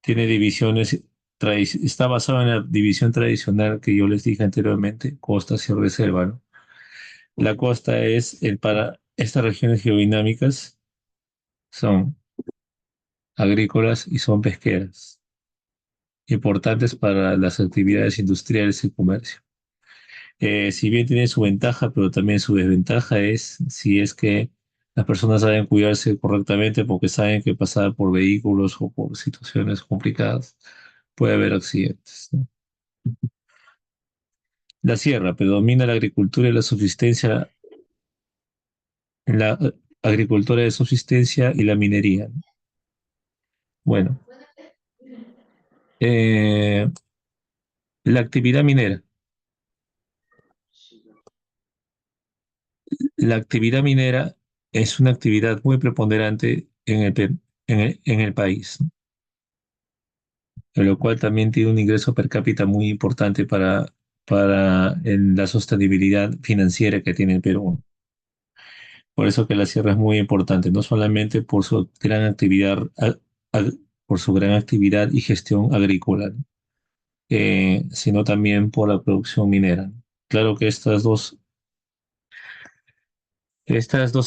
tiene divisiones, está basado en la división tradicional que yo les dije anteriormente, costa, sierra y selva, ¿no? La costa es para estas regiones geodinámicas son agrícolas y son pesqueras, importantes para las actividades industriales y comercio. Si bien tiene su ventaja, pero también su desventaja es si es que las personas saben cuidarse correctamente porque saben que pasar por vehículos o por situaciones complicadas puede haber accidentes, ¿no? La sierra predomina la agricultura y la subsistencia, la agricultura de subsistencia y la minería, ¿no? Bueno, eh, la actividad minera. La actividad minera es una actividad muy preponderante en el país, ¿no? En lo cual también tiene un ingreso per cápita muy importante para la sostenibilidad financiera que tiene el Perú. Por eso que la sierra es muy importante, no solamente por su gran actividad, por su gran actividad y gestión agrícola, ¿no? Sino también por la producción minera, ¿no? Claro que estas dos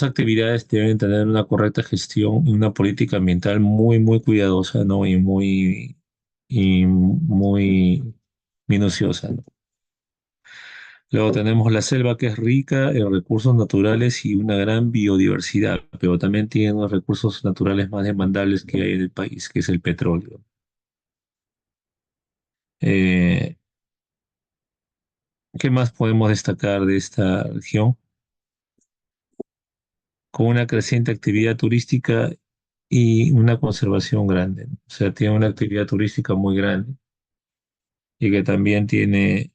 actividades deben tener una correcta gestión y una política ambiental muy, muy cuidadosa, ¿no? Y muy minuciosa, ¿no? Luego tenemos la selva, que es rica en recursos naturales y una gran biodiversidad, pero también tiene los recursos naturales más demandables que hay en el país, que es el petróleo. Eh, ¿Qué más podemos destacar de esta región? Con una creciente actividad turística y una conservación grande, ¿no? O sea, tiene una actividad turística muy grande y que también tiene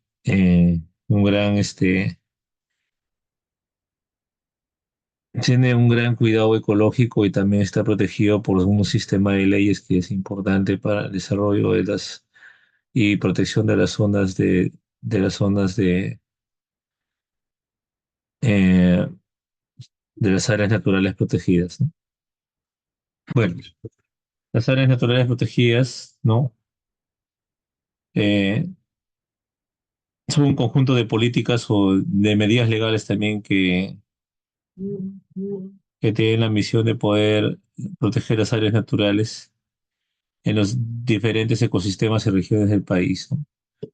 un gran cuidado ecológico y también está protegido por un sistema de leyes que es importante para el desarrollo y protección eh, de las áreas naturales protegidas, ¿no? Bueno, las áreas naturales protegidas, ¿no? Eh, Son un conjunto de políticas o de medidas legales también que tienen la misión de poder proteger las áreas naturales en los diferentes ecosistemas y regiones del país, ¿no?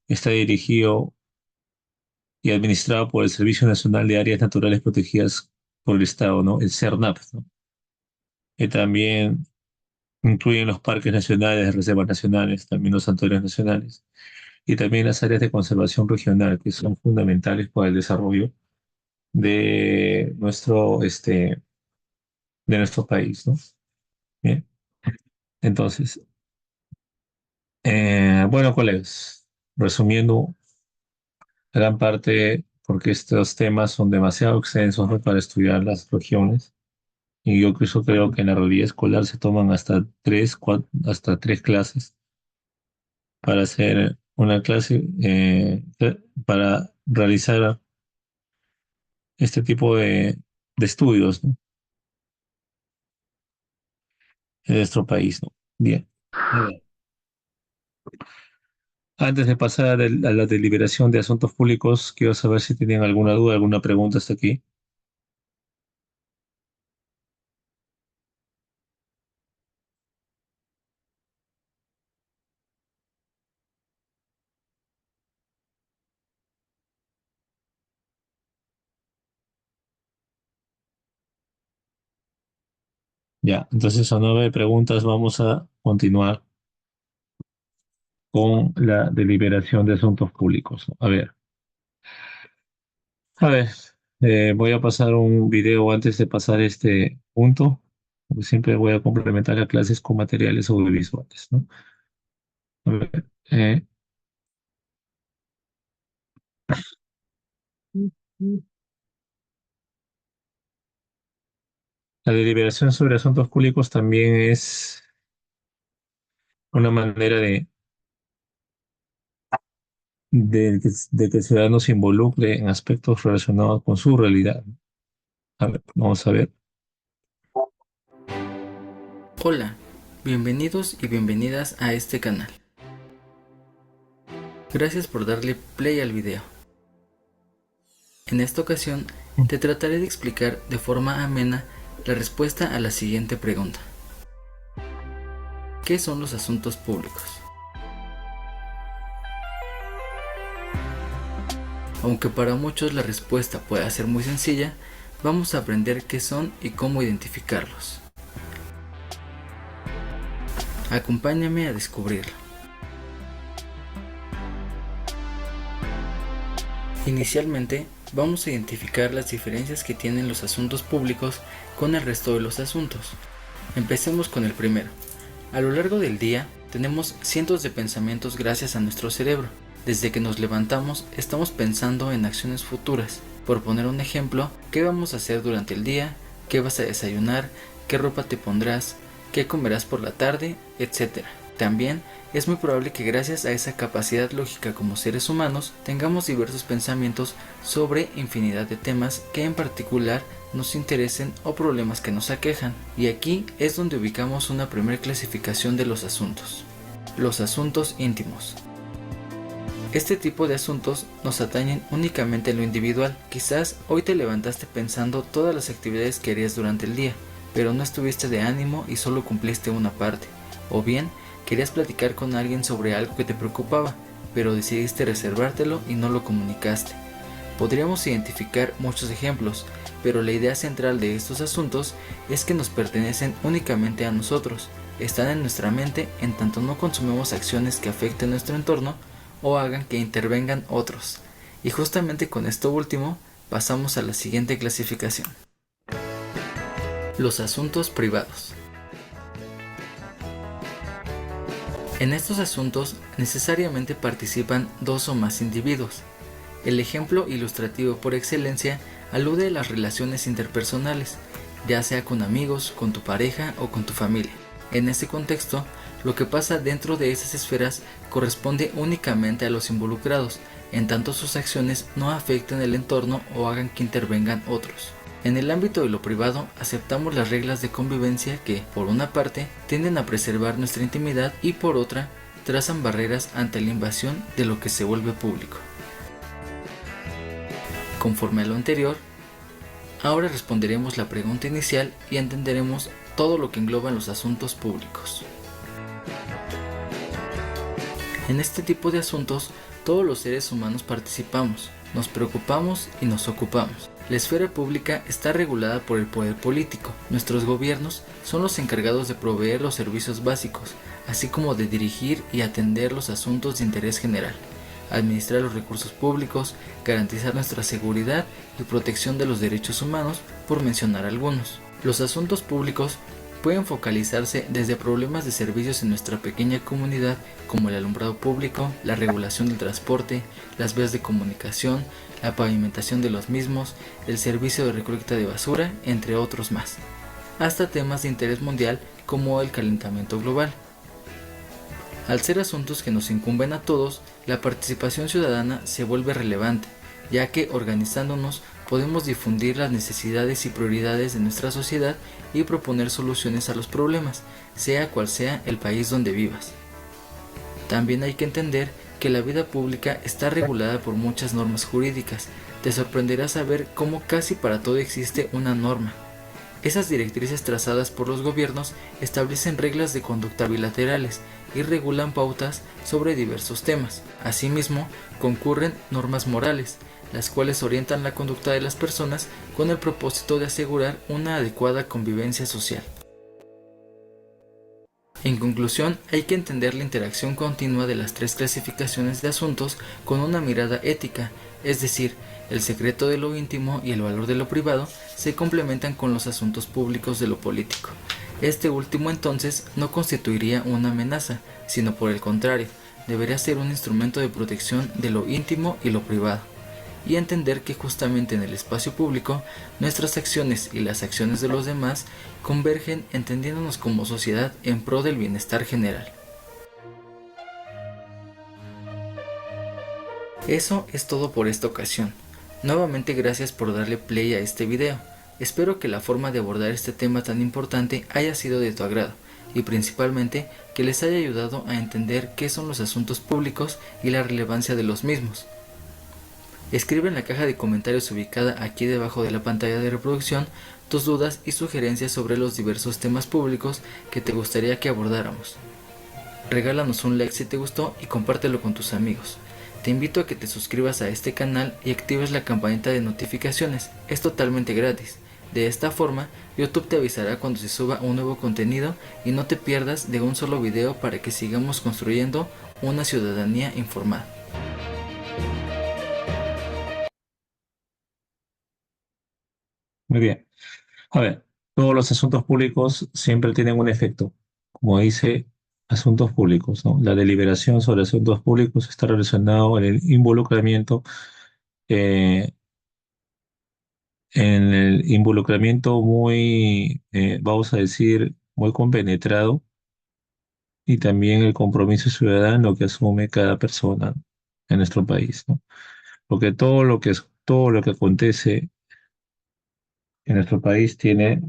Está dirigido y administrado por el Servicio Nacional de Áreas Naturales Protegidas por el Estado, ¿no? El CERNAP, ¿no? Que también incluyen los parques nacionales, reservas nacionales, también los santuarios nacionales, y también las áreas de conservación regional, que son fundamentales para el desarrollo de nuestro país, ¿no? Bien. Entonces, bueno, colegas, resumiendo gran parte, porque estos temas son demasiado extensos, ¿no?, para estudiar las regiones, y yo incluso creo que en la realidad escolar se toman hasta tres clases para hacer una clase, para realizar este tipo de estudios, ¿no?, en nuestro país, ¿no? Bien. A ver. Antes de pasar a la deliberación de asuntos públicos, quiero saber si tienen alguna duda, alguna pregunta hasta aquí. Ya, entonces a 9 preguntas vamos a continuar con la deliberación de asuntos públicos. A ver, voy a pasar un video antes de pasar este punto, porque siempre voy a complementar las clases con materiales audiovisuales, ¿no? A ver, la deliberación sobre asuntos públicos también es una manera de que el ciudadano se involucre en aspectos relacionados con su realidad. A ver, vamos a ver. Hola, bienvenidos y bienvenidas a este canal. Gracias por darle play al video. En esta ocasión te trataré de explicar de forma amena la respuesta a la siguiente pregunta. ¿Qué son los asuntos públicos? Aunque para muchos la respuesta pueda ser muy sencilla, vamos a aprender qué son y cómo identificarlos. Acompáñame a descubrirlo. Inicialmente, vamos a identificar las diferencias que tienen los asuntos públicos con el resto de los asuntos. Empecemos con el primero. A lo largo del día, tenemos cientos de pensamientos gracias a nuestro cerebro. Desde que nos levantamos, estamos pensando en acciones futuras. Por poner un ejemplo, ¿qué vamos a hacer durante el día? ¿Qué vas a desayunar? ¿Qué ropa te pondrás? ¿Qué comerás por la tarde? Etcétera. También es muy probable que gracias a esa capacidad lógica como seres humanos tengamos diversos pensamientos sobre infinidad de temas que en particular nos interesen o problemas que nos aquejan. Y aquí es donde ubicamos una primera clasificación de los asuntos. Los asuntos íntimos. Este tipo de asuntos nos atañen únicamente en lo individual. Quizás hoy te levantaste pensando todas las actividades que harías durante el día, pero no estuviste de ánimo y solo cumpliste una parte. O bien, querías platicar con alguien sobre algo que te preocupaba, pero decidiste reservártelo y no lo comunicaste. Podríamos identificar muchos ejemplos, pero la idea central de estos asuntos es que nos pertenecen únicamente a nosotros, están en nuestra mente en tanto no consumimos acciones que afecten nuestro entorno o hagan que intervengan otros. Y justamente con esto último, pasamos a la siguiente clasificación. Los asuntos privados. En estos asuntos necesariamente participan dos o más individuos. El ejemplo ilustrativo por excelencia alude a las relaciones interpersonales, ya sea con amigos, con tu pareja o con tu familia. En ese contexto, lo que pasa dentro de esas esferas corresponde únicamente a los involucrados, en tanto sus acciones no afecten el entorno o hagan que intervengan otros. En el ámbito de lo privado, aceptamos las reglas de convivencia que, por una parte, tienden a preservar nuestra intimidad y por otra, trazan barreras ante la invasión de lo que se vuelve público. Conforme a lo anterior, ahora responderemos la pregunta inicial y entenderemos todo lo que engloban los asuntos públicos. En este tipo de asuntos, todos los seres humanos participamos, nos preocupamos y nos ocupamos. La esfera pública está regulada por el poder político. Nuestros gobiernos son los encargados de proveer los servicios básicos, así como de dirigir y atender los asuntos de interés general, administrar los recursos públicos, garantizar nuestra seguridad y protección de los derechos humanos, por mencionar algunos. Los asuntos públicos pueden focalizarse desde problemas de servicios en nuestra pequeña comunidad como el alumbrado público, la regulación del transporte, las vías de comunicación, la pavimentación de los mismos, el servicio de recolecta de basura, entre otros más, hasta temas de interés mundial como el calentamiento global. Al ser asuntos que nos incumben a todos, la participación ciudadana se vuelve relevante, ya que organizándonos podemos difundir las necesidades y prioridades de nuestra sociedad y proponer soluciones a los problemas, sea cual sea el país donde vivas. También hay que entender que la vida pública está regulada por muchas normas jurídicas. Te sorprenderá saber cómo casi para todo existe una norma. Esas directrices trazadas por los gobiernos establecen reglas de conducta bilaterales y regulan pautas sobre diversos temas. Asimismo, concurren normas morales, las cuales orientan la conducta de las personas con el propósito de asegurar una adecuada convivencia social. En conclusión, hay que entender la interacción continua de las tres clasificaciones de asuntos con una mirada ética, es decir, el secreto de lo íntimo y el valor de lo privado se complementan con los asuntos públicos de lo político. Este último entonces no constituiría una amenaza, sino por el contrario, debería ser un instrumento de protección de lo íntimo y lo privado. Y entender que justamente en el espacio público, nuestras acciones y las acciones de los demás convergen entendiéndonos como sociedad en pro del bienestar general. Eso es todo por esta ocasión. Nuevamente gracias por darle play a este video. Espero que la forma de abordar este tema tan importante haya sido de tu agrado. y principalmente que les haya ayudado a entender qué son los asuntos públicos y la relevancia de los mismos. Escribe en la caja de comentarios ubicada aquí debajo de la pantalla de reproducción tus dudas y sugerencias sobre los diversos temas públicos que te gustaría que abordáramos. Regálanos un like si te gustó y compártelo con tus amigos. Te invito a que te suscribas a este canal y actives la campanita de notificaciones, es totalmente gratis. De esta forma, YouTube te avisará cuando se suba un nuevo contenido y no te pierdas de un solo video para que sigamos construyendo una ciudadanía informada. Muy bien. A ver, todos los asuntos públicos siempre tienen un efecto. Como dice, asuntos públicos, ¿no? La deliberación sobre asuntos públicos está relacionado en el involucramiento, eh, muy, vamos a decir, muy compenetrado y también el compromiso ciudadano que asume cada persona en nuestro país, ¿no? Porque todo lo que acontece en nuestro país tiene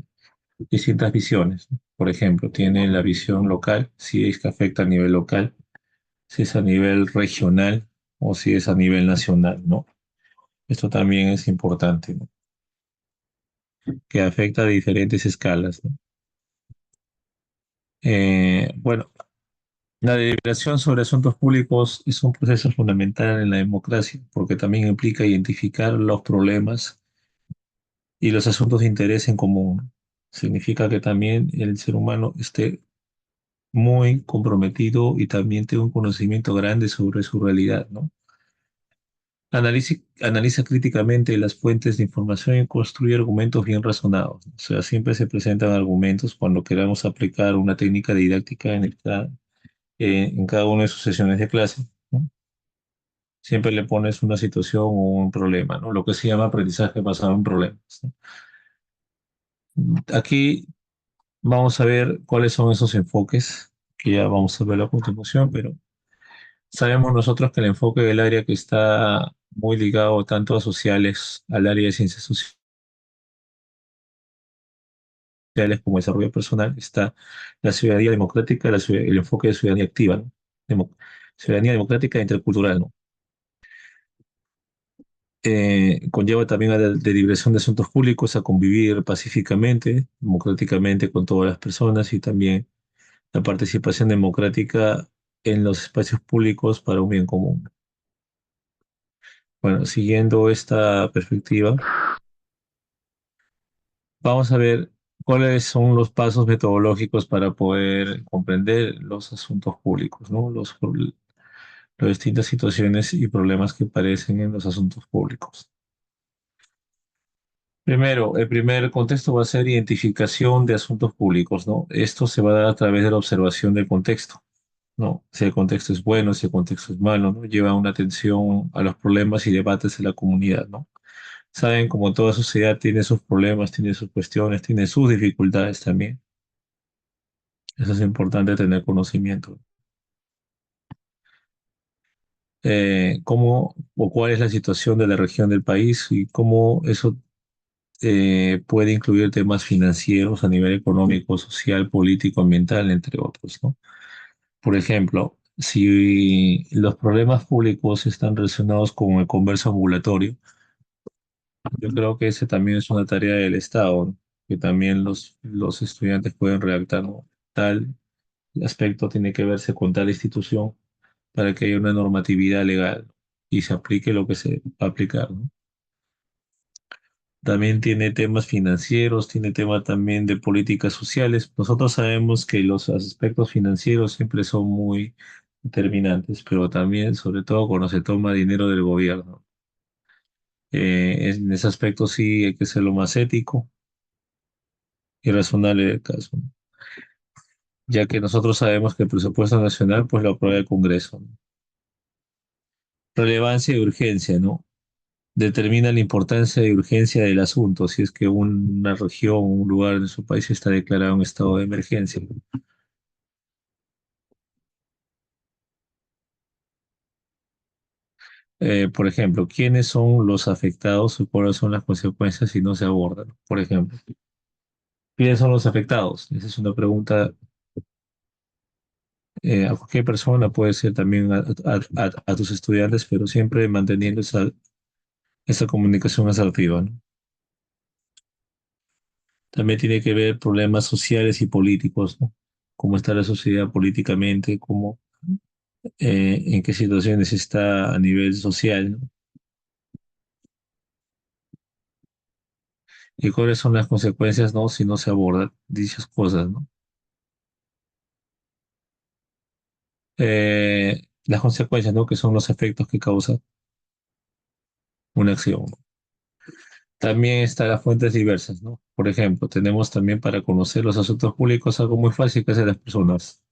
distintas visiones, ¿no? Por ejemplo, tiene la visión local, si es que afecta a nivel local, si es a nivel regional o si es a nivel nacional, ¿no? Esto también es importante, ¿no? Que afecta a diferentes escalas, ¿no? Bueno, la deliberación sobre asuntos públicos es un proceso fundamental en la democracia porque también implica identificar los problemas y los asuntos de interés en común. Significa que también el ser humano esté muy comprometido y también tenga un conocimiento grande sobre su realidad, ¿no? Analiza críticamente las fuentes de información y construye argumentos bien razonados. O sea, siempre se presentan argumentos cuando queramos aplicar una técnica didáctica en cada una de sus sesiones de clase, ¿no? Siempre le pones una situación o un problema, ¿no? Lo que se llama aprendizaje basado en problemas, ¿no? Aquí vamos a ver cuáles son esos enfoques, que ya vamos a ver a continuación, pero sabemos nosotros que el enfoque del área que está muy ligado tanto a sociales, al área de ciencias sociales como desarrollo personal, está la ciudadanía democrática, el enfoque de ciudadanía activa, ¿no? Ciudadanía democrática e intercultural, ¿no? Conlleva también a la deliberación de asuntos públicos, a convivir pacíficamente, democráticamente con todas las personas y también la participación democrática en los espacios públicos para un bien común. Bueno, siguiendo esta perspectiva, vamos a ver cuáles son los pasos metodológicos para poder comprender los asuntos públicos, ¿no? Las distintas situaciones y problemas que aparecen en los asuntos públicos. Primero, el primer contexto va a ser identificación de asuntos públicos, ¿no? Esto se va a dar a través de la observación del contexto, ¿no? Si el contexto es bueno, si el contexto es malo, ¿no? Lleva una atención a los problemas y debates de la comunidad, ¿no? Saben, como toda sociedad tiene sus problemas, tiene sus cuestiones, tiene sus dificultades también. Eso es importante tener conocimiento. Cómo o cuál es la situación de la región del país y cómo eso puede incluir temas financieros a nivel económico, social, político, ambiental, entre otros, ¿no? Por ejemplo, si los problemas públicos están relacionados con el comercio ambulatorio, yo creo que ese también es una tarea del Estado, ¿no? Que también los estudiantes pueden redactar, ¿no? Tal aspecto tiene que verse con tal institución para que haya una normatividad legal y se aplique lo que se va a aplicar, ¿no? También tiene temas financieros, tiene tema también de políticas sociales. Nosotros sabemos que los aspectos financieros siempre son muy determinantes, pero también, sobre todo, cuando se toma dinero del gobierno. En ese aspecto sí hay que ser lo más ético y razonable del caso, ¿no? Ya que nosotros sabemos que el presupuesto nacional pues lo aprueba el Congreso, ¿no? Relevancia y urgencia, ¿no? Determina la importancia y urgencia del asunto, si es que una región, un lugar de su país está declarado en estado de emergencia. Por ejemplo, ¿quiénes son los afectados o cuáles son las consecuencias si no se abordan? Por ejemplo, ¿quiénes son los afectados? Esa es una pregunta a cualquier persona, puede ser también a tus estudiantes, pero siempre manteniendo esa comunicación asertiva, ¿no? También tiene que ver problemas sociales y políticos, ¿no? Cómo está la sociedad políticamente, en qué situaciones está a nivel social, ¿no? Y cuáles son las consecuencias, ¿no? Si no se abordan dichas cosas, ¿no? Las consecuencias, ¿no? Que son los efectos que causa una acción, ¿no? También están las fuentes diversas, ¿no? Por ejemplo, tenemos también para conocer los asuntos públicos algo muy fácil que hacen las personas.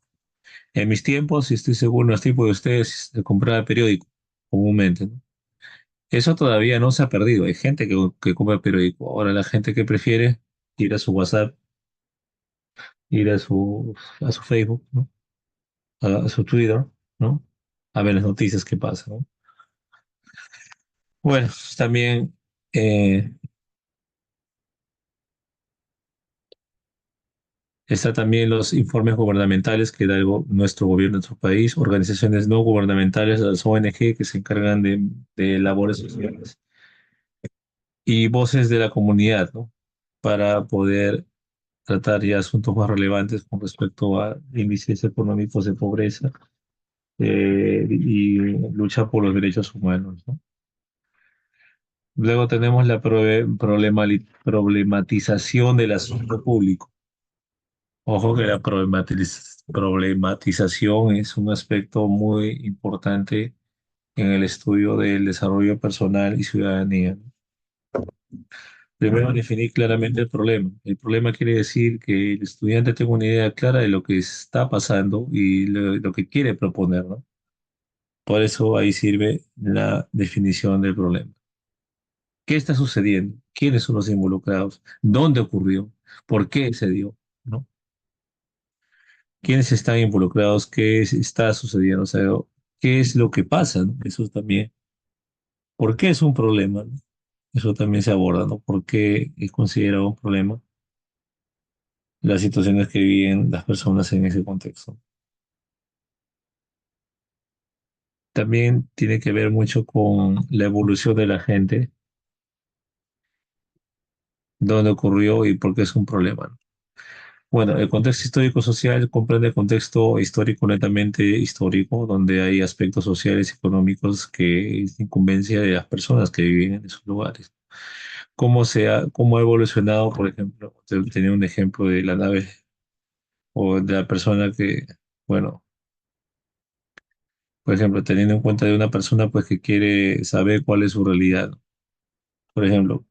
En mis tiempos, y estoy seguro, en los tiempos de ustedes, se compraba periódico comúnmente, ¿no? Eso todavía no se ha perdido. Hay gente que compra periódico. Ahora la gente que prefiere ir a su WhatsApp, ir a su Facebook, ¿no? A su Twitter, ¿no? A ver las noticias que pasan, ¿no? Bueno, también eh, está también los informes gubernamentales que da nuestro gobierno, nuestro país, organizaciones no gubernamentales, las ONG que se encargan de labores sociales y voces de la comunidad, ¿no? Para poder tratar ya asuntos más relevantes con respecto a índices económicos de pobreza y lucha por los derechos humanos, ¿no? Luego tenemos la problematización del asunto público. Ojo que la problematización es un aspecto muy importante en el estudio del desarrollo personal y ciudadanía. Primero, definir claramente el problema. El problema quiere decir que el estudiante tenga una idea clara de lo que está pasando y lo que quiere proponer, ¿no? Por eso ahí sirve la definición del problema. ¿Qué está sucediendo? ¿Quiénes son los involucrados? ¿Dónde ocurrió? ¿Por qué se dio? ¿No? ¿Quiénes están involucrados? Está sucediendo? O sea, ¿qué es lo que pasa? ¿No? Eso también. ¿Por qué es un problema? ¿No? Eso también se aborda, ¿no? ¿Por qué es considerado un problema las situaciones que viven las personas en ese contexto? También tiene que ver mucho con la evolución de la gente, dónde ocurrió y por qué es un problema, ¿no? Bueno, el contexto histórico-social comprende el contexto histórico netamente histórico, donde hay aspectos sociales y económicos que es incumbencia de las personas que viven en esos lugares. Cómo ha evolucionado, por ejemplo, tenía un ejemplo de la nave o de la persona que, bueno, por ejemplo, teniendo en cuenta de una persona pues que quiere saber cuál es su realidad, ¿no? Por ejemplo,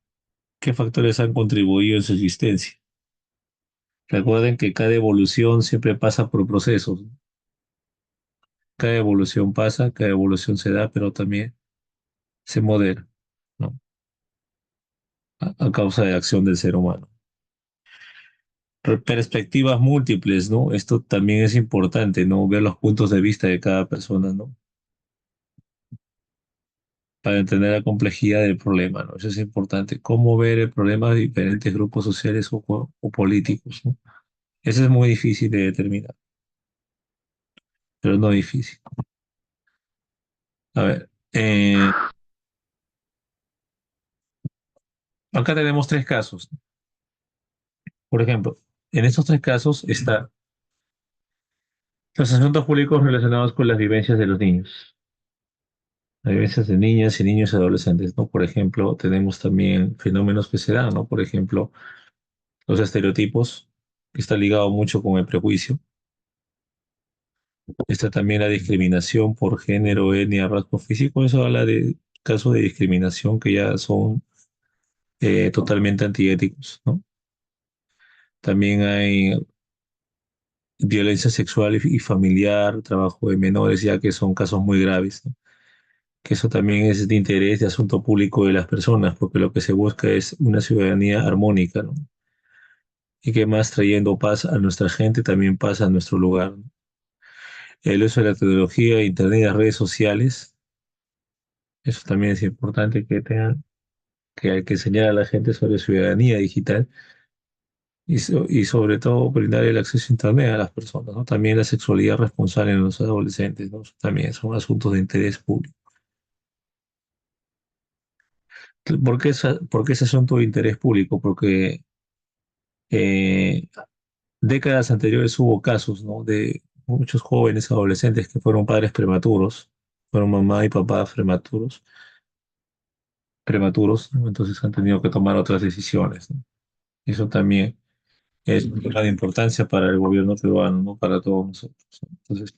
¿qué factores han contribuido en su existencia? Recuerden que cada evolución siempre pasa por procesos, ¿no? Cada evolución pasa, cada evolución se da, pero también se modera, ¿no? A causa de acción del ser humano. Perspectivas múltiples, ¿no? Esto también es importante, ¿no? Ver los puntos de vista de cada persona, ¿no? Para entender la complejidad del problema, ¿no? Eso es importante. Cómo ver el problema de diferentes grupos sociales o políticos, ¿no? Eso es muy difícil de determinar, pero no difícil. A ver, acá tenemos tres casos. Por ejemplo, en estos tres casos están los asuntos públicos relacionados con las vivencias de los niños. Las vivencias de niñas y niños y adolescentes, ¿no? Por ejemplo, tenemos también fenómenos que se dan, ¿no? Por ejemplo, los estereotipos, que está ligado mucho con el prejuicio. Está también la discriminación por género, etnia, rasgo físico. Eso habla de casos de discriminación que ya son totalmente antiéticos, ¿no? También hay violencia sexual y familiar, trabajo de menores, ya que son casos muy graves, ¿no? Que eso también es de interés de asunto público de las personas, porque lo que se busca es una ciudadanía armónica, ¿no? Y que más trayendo paz a nuestra gente, también paz a nuestro lugar, ¿no? El uso de la tecnología, internet y las redes sociales, eso también es importante que hay que enseñar a la gente sobre ciudadanía digital y sobre todo brindar el acceso a Internet a las personas, ¿no? También la sexualidad responsable en los adolescentes, ¿no? También son asuntos de interés público. ¿Por qué es asunto de interés público? Porque eh, décadas anteriores hubo casos, ¿no? De muchos jóvenes adolescentes que fueron padres prematuros, fueron mamá y papá prematuros, ¿no? Entonces han tenido que tomar otras decisiones, ¿no? Eso también es un tema de importancia para el gobierno peruano, ¿no? Para todos nosotros, ¿no? Entonces,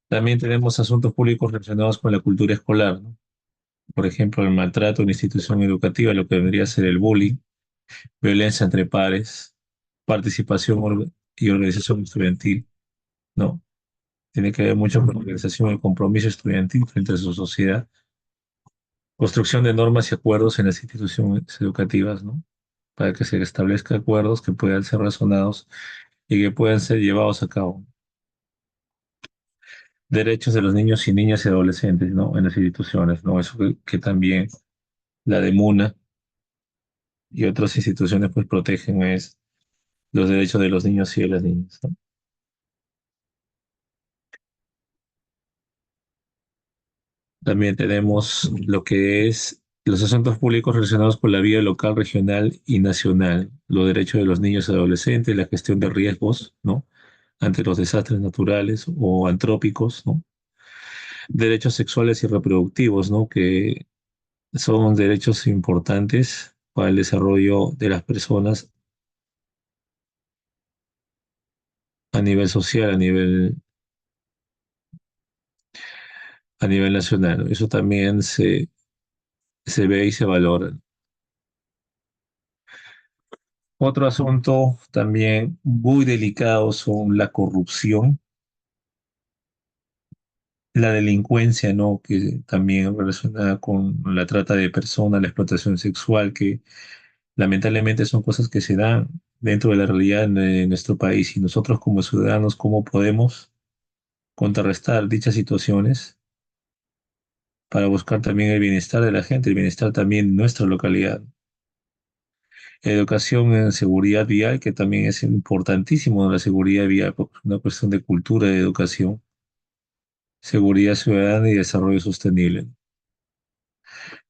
también tenemos asuntos públicos relacionados con la cultura escolar, ¿no? Por ejemplo, el maltrato en la institución educativa, lo que vendría a ser el bullying, violencia entre pares, y organización estudiantil, ¿no? Tiene que ver mucho con la organización y el compromiso estudiantil frente a su sociedad, construcción de normas y acuerdos en las instituciones educativas, ¿no? Para que se establezcan acuerdos que puedan ser razonados y que puedan ser llevados a cabo. Derechos de los niños y niñas y adolescentes, ¿no? En las instituciones, ¿no? Eso que también la de MUNA y otras instituciones pues protegen es los derechos de los niños y de las niñas, ¿no? También tenemos lo que es los asuntos públicos relacionados con la vida local, regional y nacional, los derechos de los niños y adolescentes, la gestión de riesgos, ¿no? Ante los desastres naturales o antrópicos, ¿no? Derechos sexuales y reproductivos, ¿no? Que son derechos importantes para el desarrollo de las personas a nivel social, a nivel nacional, ¿no? Eso también se ve y se valora. Otro asunto también muy delicado son la corrupción, la delincuencia, ¿no? Que también relacionada con la trata de personas, la explotación sexual, que lamentablemente son cosas que se dan dentro de la realidad en nuestro país. Y nosotros como ciudadanos, ¿cómo podemos contrarrestar dichas situaciones para buscar también el bienestar de la gente, el bienestar también de nuestra localidad? Educación en seguridad vial, que también es importantísimo la seguridad vial, porque es una cuestión de cultura de educación, seguridad ciudadana y desarrollo sostenible.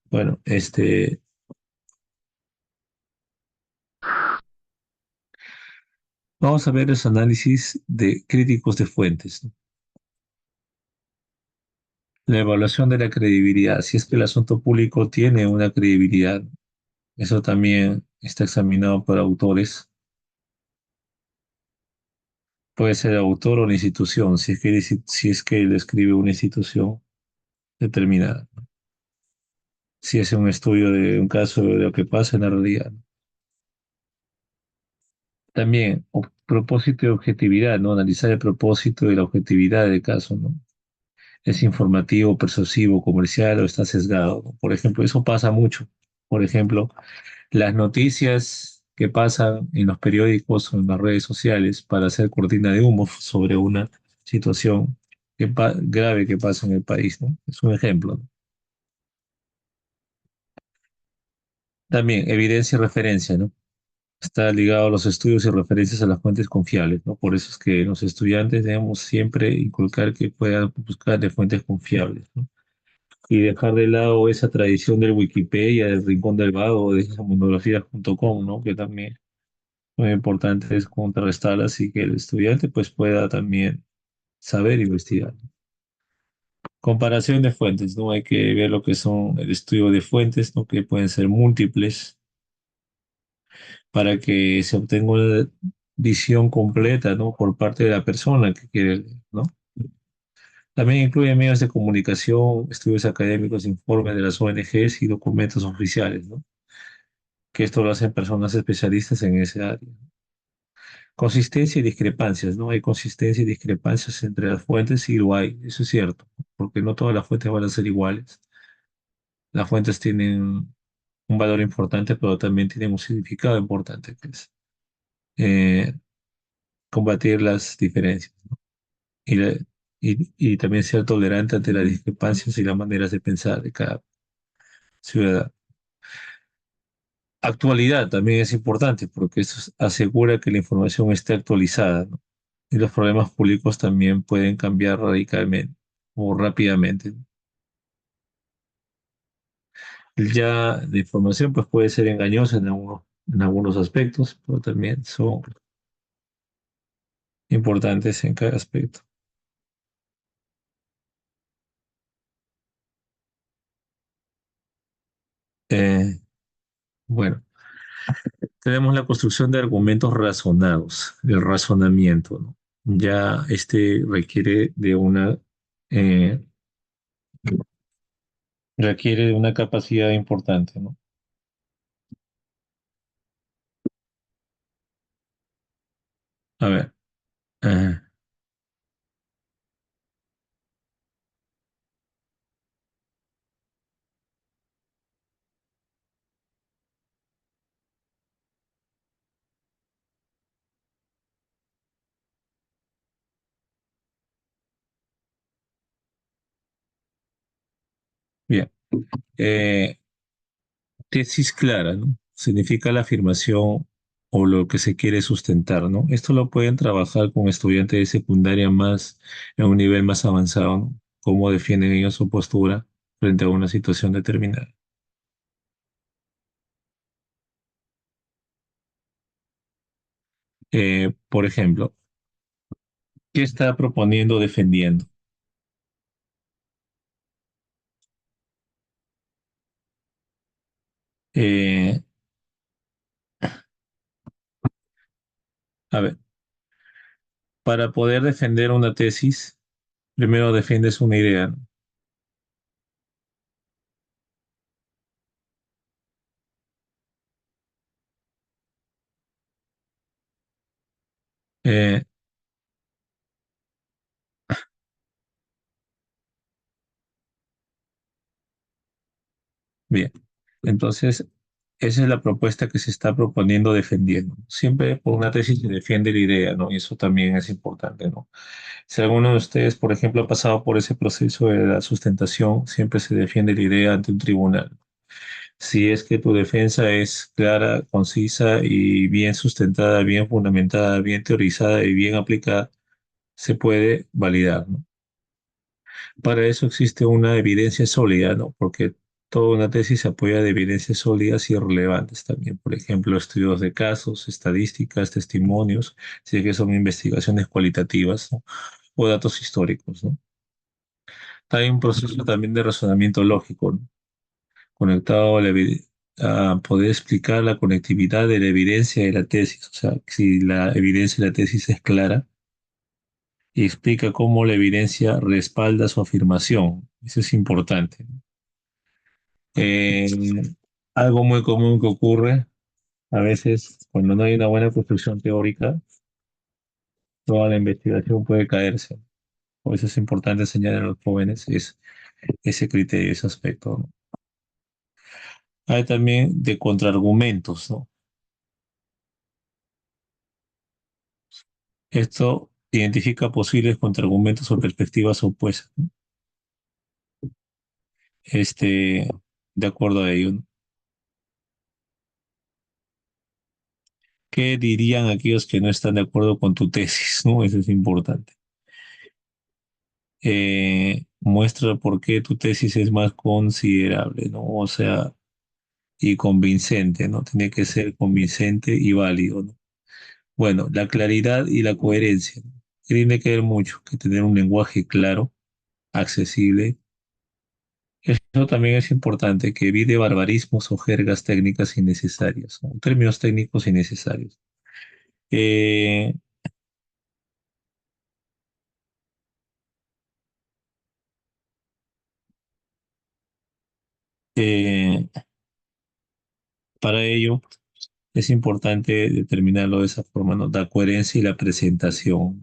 Bueno, vamos a ver los análisis de críticos de fuentes, ¿no? La evaluación de la credibilidad, si es que el asunto público tiene una credibilidad, eso también está examinado por autores. Puede ser autor o la institución, si es que él escribe una institución determinada. Si es un estudio de un caso de lo que pasa en la realidad. También, propósito y objetividad, ¿no? Analizar el propósito y la objetividad del caso, ¿no? Es informativo, persuasivo, comercial o está sesgado, ¿no? Por ejemplo, eso pasa mucho. Por ejemplo, las noticias que pasan en los periódicos o en las redes sociales para hacer cortina de humo sobre una situación grave que pasa en el país, ¿no? Es un ejemplo, ¿no? También, evidencia y referencia, ¿no? Está ligado a los estudios y referencias a las fuentes confiables, ¿no? Por eso es que los estudiantes debemos siempre inculcar que puedan buscar de fuentes confiables, ¿no? Y dejar de lado esa tradición del Wikipedia, del Rincón del Vago, de esas monografías.com, ¿no? Que también muy importante es contrarrestarlas y que el estudiante pues pueda también saber investigar. Comparación de fuentes, ¿no? Hay que ver lo que son el estudio de fuentes, ¿no? Que pueden ser múltiples para que se obtenga una visión completa, ¿no? Por parte de la persona que quiere leer, ¿no? También incluye medios de comunicación, estudios académicos, informes de las ONGs y documentos oficiales, ¿no? Que esto lo hacen personas especialistas en ese área. Consistencia y discrepancias, ¿no? Hay consistencia y discrepancias entre las fuentes y lo hay, eso es cierto, porque no todas las fuentes van a ser iguales. Las fuentes tienen un valor importante, pero también tienen un significado importante, que es eh, combatir las diferencias, ¿no? Y también ser tolerante ante las discrepancias y las maneras de pensar de cada ciudadano. Actualidad también es importante porque asegura que la información esté actualizada, ¿no? Y los problemas públicos también pueden cambiar radicalmente o rápidamente, ¿no? Ya la información pues puede ser engañosa en algunos aspectos, pero también son importantes en cada aspecto. Eh, bueno, tenemos la construcción de argumentos razonados, el razonamiento, ¿no? Ya este eh, requiere de una capacidad importante, ¿no? A ver, eh, bien. Eh, Tesis clara, ¿no? Significa la afirmación o lo que se quiere sustentar, ¿no? Esto lo pueden trabajar con estudiantes de secundaria más, en un nivel más avanzado, ¿no? Cómo defienden ellos su postura frente a una situación determinada. Por ejemplo, ¿qué está proponiendo defendiendo? Eh, a ver, para poder defender una tesis, primero defiendes una idea, ¿no? Eh, Bien, entonces esa es la propuesta que se está proponiendo defendiendo. Siempre por una tesis se defiende la idea, ¿no? Y eso también es importante, ¿no? Si alguno de ustedes, por ejemplo, ha pasado por ese proceso de la sustentación, siempre se defiende la idea ante un tribunal. Si es que tu defensa es clara, concisa y bien sustentada, bien fundamentada, bien teorizada y bien aplicada, se puede validar, ¿no? Para eso existe una evidencia sólida, ¿no? Porque toda una tesis se apoya de evidencias sólidas y relevantes también. Por ejemplo, estudios de casos, estadísticas, testimonios, si es que son investigaciones cualitativas, ¿no? O datos históricos, ¿no? Hay un proceso también de razonamiento lógico, ¿no? Conectado a poder explicar la conectividad de la evidencia y la tesis. O sea, si la evidencia y la tesis es clara y explica cómo la evidencia respalda su afirmación. Eso es importante. Eh, Algo muy común que ocurre a veces cuando no hay una buena construcción teórica, toda la investigación puede caerse. Por eso es importante enseñar a los jóvenes ese criterio, ese aspecto, ¿no? Hay también de contraargumentos, ¿no? Esto identifica posibles contraargumentos o perspectivas opuestas, ¿no? De acuerdo a ello, ¿no? ¿Qué dirían aquellos que no están de acuerdo con tu tesis, ¿no? Eso es importante. Muestra por qué tu tesis es más considerable, ¿no? O sea, y convincente, ¿no? Tiene que ser convincente y válido, ¿no? Bueno, la claridad y la coherencia, ¿no? Tiene que ver mucho, que tener un lenguaje claro, accesible. Eso también es importante, que evite barbarismos o jergas técnicas innecesarias, ¿no? Términos técnicos innecesarios. Eh, eh, para ello es importante determinarlo de esa forma, ¿no? La coherencia y la presentación.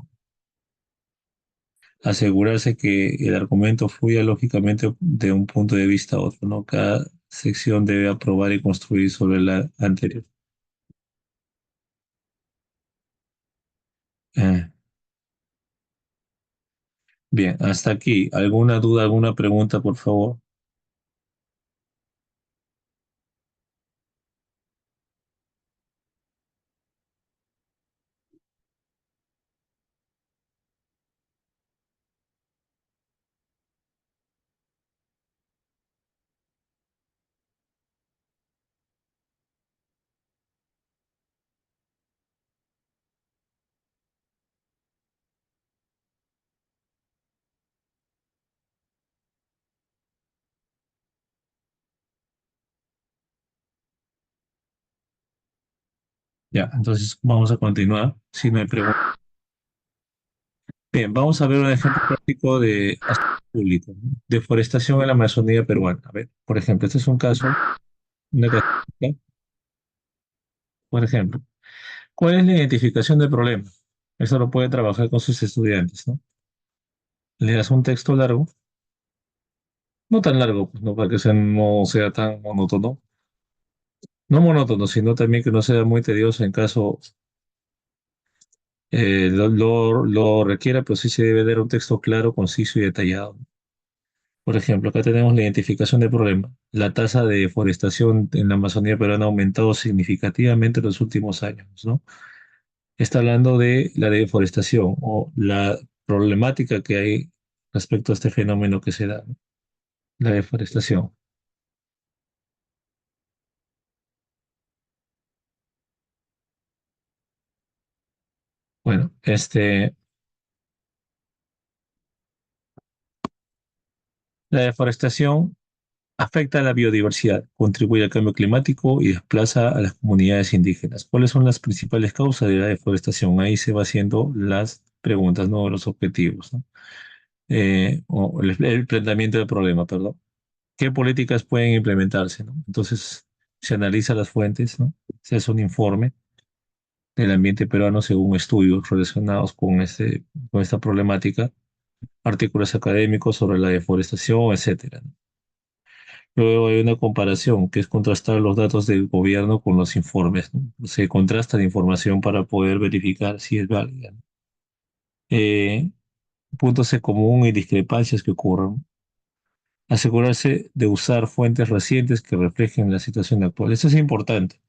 Asegurarse que el argumento fluya lógicamente de un punto de vista a otro, ¿no? Cada sección debe aprobar y construir sobre la anterior. Eh, Bien, hasta aquí. ¿Alguna duda, alguna pregunta, por favor? Ya, entonces vamos a continuar. Si no hay preguntas. Bien, vamos a ver un ejemplo práctico de asunto público, ¿no? Deforestación en la Amazonía peruana. A ver, por ejemplo, este es un caso, una casuística. Por ejemplo, ¿cuál es la identificación del problema? Eso lo puede trabajar con sus estudiantes, ¿no? Le das un texto largo, no tan largo, pues, ¿no? Para que no sea tan monótono. No monótono, sino también que no sea muy tedioso en caso lo requiera, pero sí se debe dar un texto claro, conciso y detallado. Por ejemplo, acá tenemos la identificación del problema. La tasa de deforestación en la Amazonía peruana ha aumentado significativamente en los últimos años, ¿no? Está hablando de la deforestación o la problemática que hay respecto a este fenómeno que se da, ¿no? La deforestación. Bueno, la deforestación afecta a la biodiversidad, contribuye al cambio climático y desplaza a las comunidades indígenas. ¿Cuáles son las principales causas de la deforestación? Ahí se va haciendo las preguntas, no los objetivos, ¿no? O el planteamiento del problema, perdón. ¿Qué políticas pueden implementarse, ¿no? Entonces, se analiza las fuentes, ¿no? Se hace un informe del ambiente peruano según estudios relacionados con esta problemática, artículos académicos sobre la deforestación, etcétera, ¿no? Luego hay una comparación, que es contrastar los datos del gobierno con los informes, ¿no? Se contrasta la información para poder verificar si es válida, ¿no? Puntos en común y discrepancias que ocurran. Asegurarse de usar fuentes recientes que reflejen la situación actual. Eso es importante.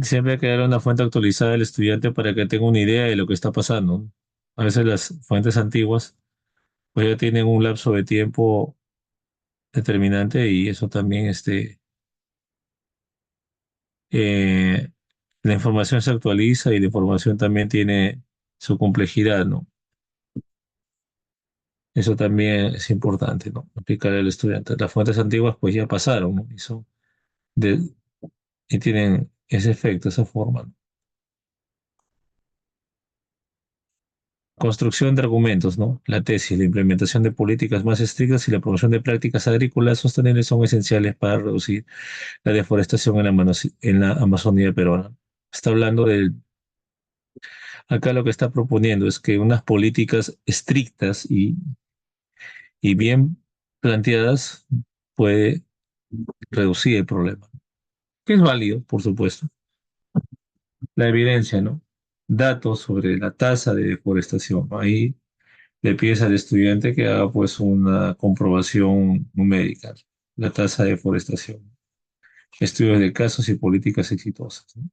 Siempre hay que dar una fuente actualizada al estudiante para que tenga una idea de lo que está pasando, ¿no? A veces las fuentes antiguas pues ya tienen un lapso de tiempo determinante y eso también, eh, la información se actualiza y la información también tiene su complejidad, ¿no? Eso también es importante, ¿no? Explicarle al estudiante. Las fuentes antiguas pues ya pasaron, ¿no? De- y tienen ese efecto, esa forma, ¿no? Construcción de argumentos, ¿no? La tesis, la implementación de políticas más estrictas y la promoción de prácticas agrícolas sostenibles son esenciales para reducir la deforestación en la Amazonía peruana. Está hablando del, acá lo que está proponiendo es que unas políticas estrictas y bien planteadas puede reducir el problema, que es válido, por supuesto. La evidencia, ¿no? Datos sobre la tasa de deforestación. Ahí le pides al estudiante que haga pues una comprobación numérica, la tasa de deforestación, estudios de casos y políticas exitosas, ¿no?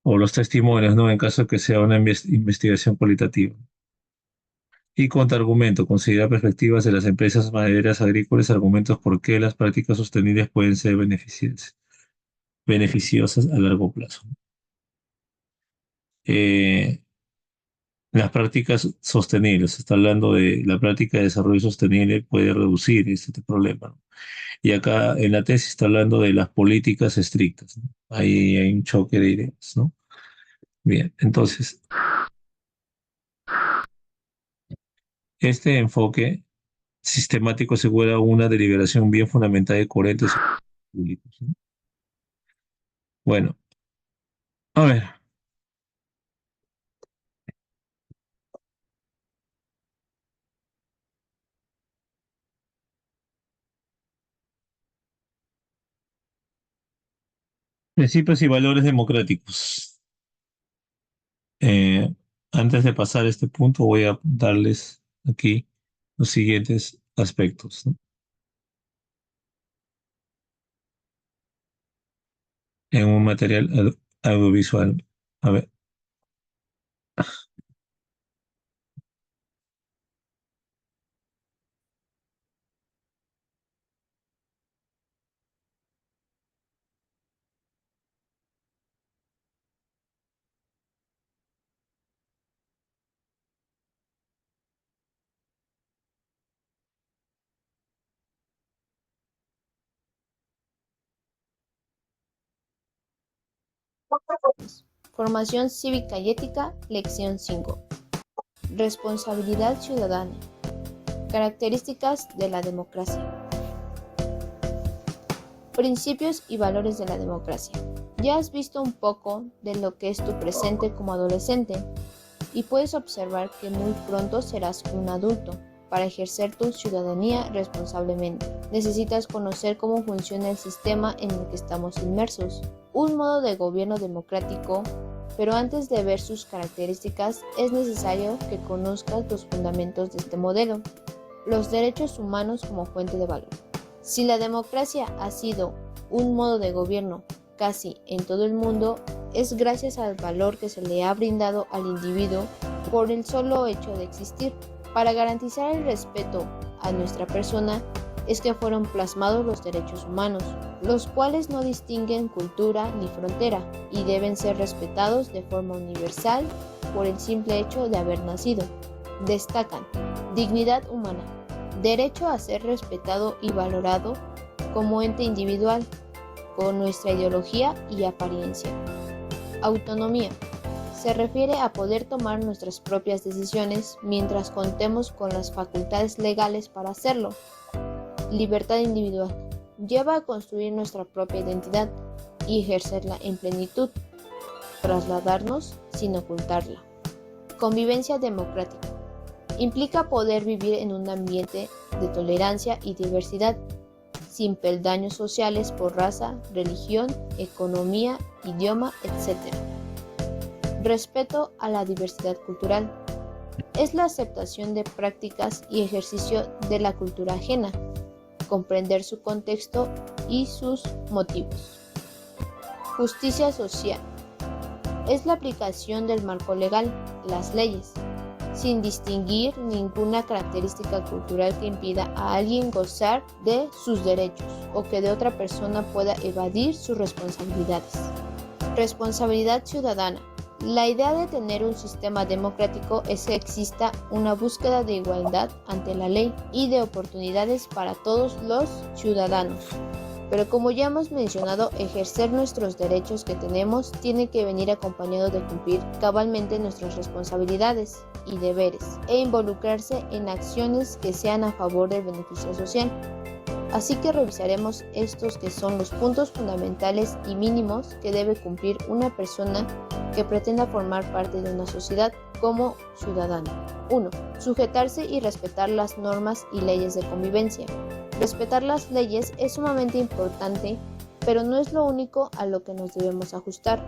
O los testimonios, ¿no? En caso que sea una investigación cualitativa. Y contraargumento, considera perspectivas de las empresas madereras agrícolas, argumentos por qué las prácticas sostenibles pueden ser beneficiosas a largo plazo. Eh, las prácticas sostenibles, se está hablando de la práctica de desarrollo sostenible puede reducir este problema, ¿no? Y acá en la tesis está hablando de las políticas estrictas, ¿no? Ahí hay un choque de ideas, ¿no? Bien, entonces, este enfoque sistemático asegura una deliberación bien fundamentada y coherente sobre los públicos, ¿no? Bueno, a ver, principios y valores democráticos. Eh, Antes de pasar a este punto, voy a darles aquí los siguientes aspectos, ¿no? En un material audiovisual. A ver, Formación cívica y ética, lección 5. Responsabilidad ciudadana. Características de la democracia. Principios y valores de la democracia. Ya has visto un poco de lo que es tu presente como adolescente y puedes observar que muy pronto serás un adulto. Para ejercer tu ciudadanía responsablemente, necesitas conocer cómo funciona el sistema en el que estamos inmersos, un modo de gobierno democrático, pero antes de ver sus características es necesario que conozcas los fundamentos de este modelo, los derechos humanos como fuente de valor. Si la democracia ha sido un modo de gobierno casi en todo el mundo, es gracias al valor que se le ha brindado al individuo por el solo hecho de existir. Para garantizar el respeto a nuestra persona es que fueron plasmados los derechos humanos, los cuales no distinguen cultura ni frontera y deben ser respetados de forma universal por el simple hecho de haber nacido. Destacan dignidad humana, derecho a ser respetado y valorado como ente individual, con nuestra ideología y apariencia. Autonomía. Se refiere a poder tomar nuestras propias decisiones mientras contemos con las facultades legales para hacerlo. Libertad individual. Lleva a construir nuestra propia identidad y ejercerla en plenitud, trasladarnos sin ocultarla. Convivencia democrática. Implica poder vivir en un ambiente de tolerancia y diversidad, sin peldaños sociales por raza, religión, economía, idioma, etc. Respeto a la diversidad cultural. Es la aceptación de prácticas y ejercicio de la cultura ajena, comprender su contexto y sus motivos. Justicia social. Es la aplicación del marco legal, las leyes, sin distinguir ninguna característica cultural que impida a alguien gozar de sus derechos o que de otra persona pueda evadir sus responsabilidades. Responsabilidad ciudadana. La idea de tener un sistema democrático es que exista una búsqueda de igualdad ante la ley y de oportunidades para todos los ciudadanos. Pero como ya hemos mencionado, ejercer nuestros derechos que tenemos tiene que venir acompañado de cumplir cabalmente nuestras responsabilidades y deberes e involucrarse en acciones que sean a favor del beneficio social. Así que revisaremos estos que son los puntos fundamentales y mínimos que debe cumplir una persona que pretenda formar parte de una sociedad como ciudadano. 1. Sujetarse y respetar las normas y leyes de convivencia. Respetar las leyes es sumamente importante, pero no es lo único a lo que nos debemos ajustar.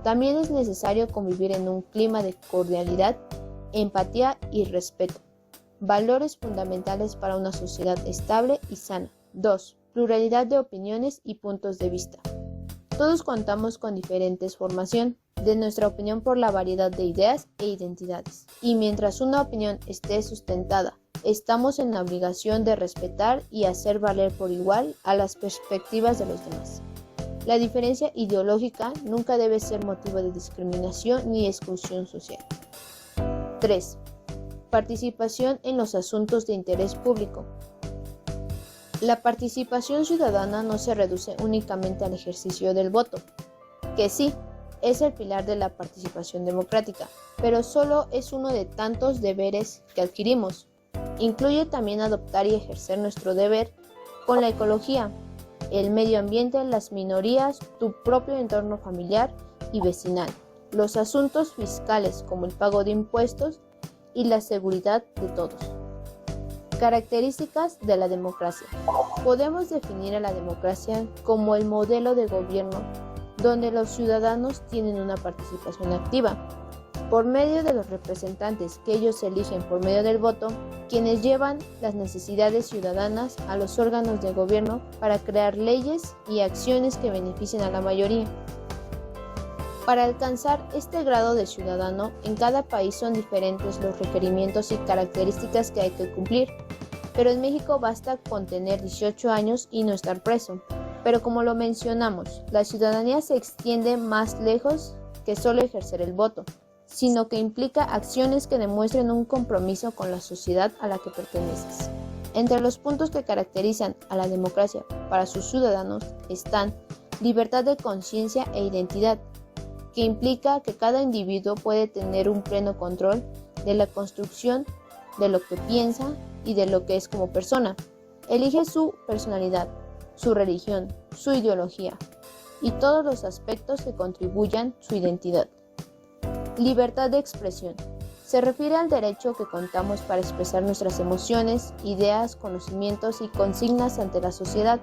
También es necesario convivir en un clima de cordialidad, empatía y respeto. Valores fundamentales para una sociedad estable y sana. 2. Pluralidad de opiniones y puntos de vista. Todos contamos con diferentes formación de nuestra opinión por la variedad de ideas e identidades. Y mientras una opinión esté sustentada, estamos en la obligación de respetar y hacer valer por igual a las perspectivas de los demás. La diferencia ideológica nunca debe ser motivo de discriminación ni exclusión social. 3. Participación en los asuntos de interés público. La participación ciudadana no se reduce únicamente al ejercicio del voto, que sí, es el pilar de la participación democrática, pero solo es uno de tantos deberes que adquirimos. Incluye también adoptar y ejercer nuestro deber con la ecología, el medio ambiente, las minorías, tu propio entorno familiar y vecinal, los asuntos fiscales como el pago de impuestos y la seguridad de todos. Características de la democracia. Podemos definir a la democracia como el modelo de gobierno donde los ciudadanos tienen una participación activa, por medio de los representantes que ellos eligen por medio del voto, quienes llevan las necesidades ciudadanas a los órganos de gobierno para crear leyes y acciones que beneficien a la mayoría. Para alcanzar este grado de ciudadano, en cada país son diferentes los requerimientos y características que hay que cumplir, pero en México basta con tener 18 años y no estar preso. Pero como lo mencionamos, la ciudadanía se extiende más lejos que solo ejercer el voto, sino que implica acciones que demuestren un compromiso con la sociedad a la que perteneces. Entre los puntos que caracterizan a la democracia para sus ciudadanos están libertad de conciencia e identidad, que implica que cada individuo puede tener un pleno control de la construcción de lo que piensa y de lo que es como persona. Elige su personalidad, su religión, su ideología y todos los aspectos que contribuyan a su identidad. Libertad de expresión. Se refiere al derecho que contamos para expresar nuestras emociones, ideas, conocimientos y consignas ante la sociedad.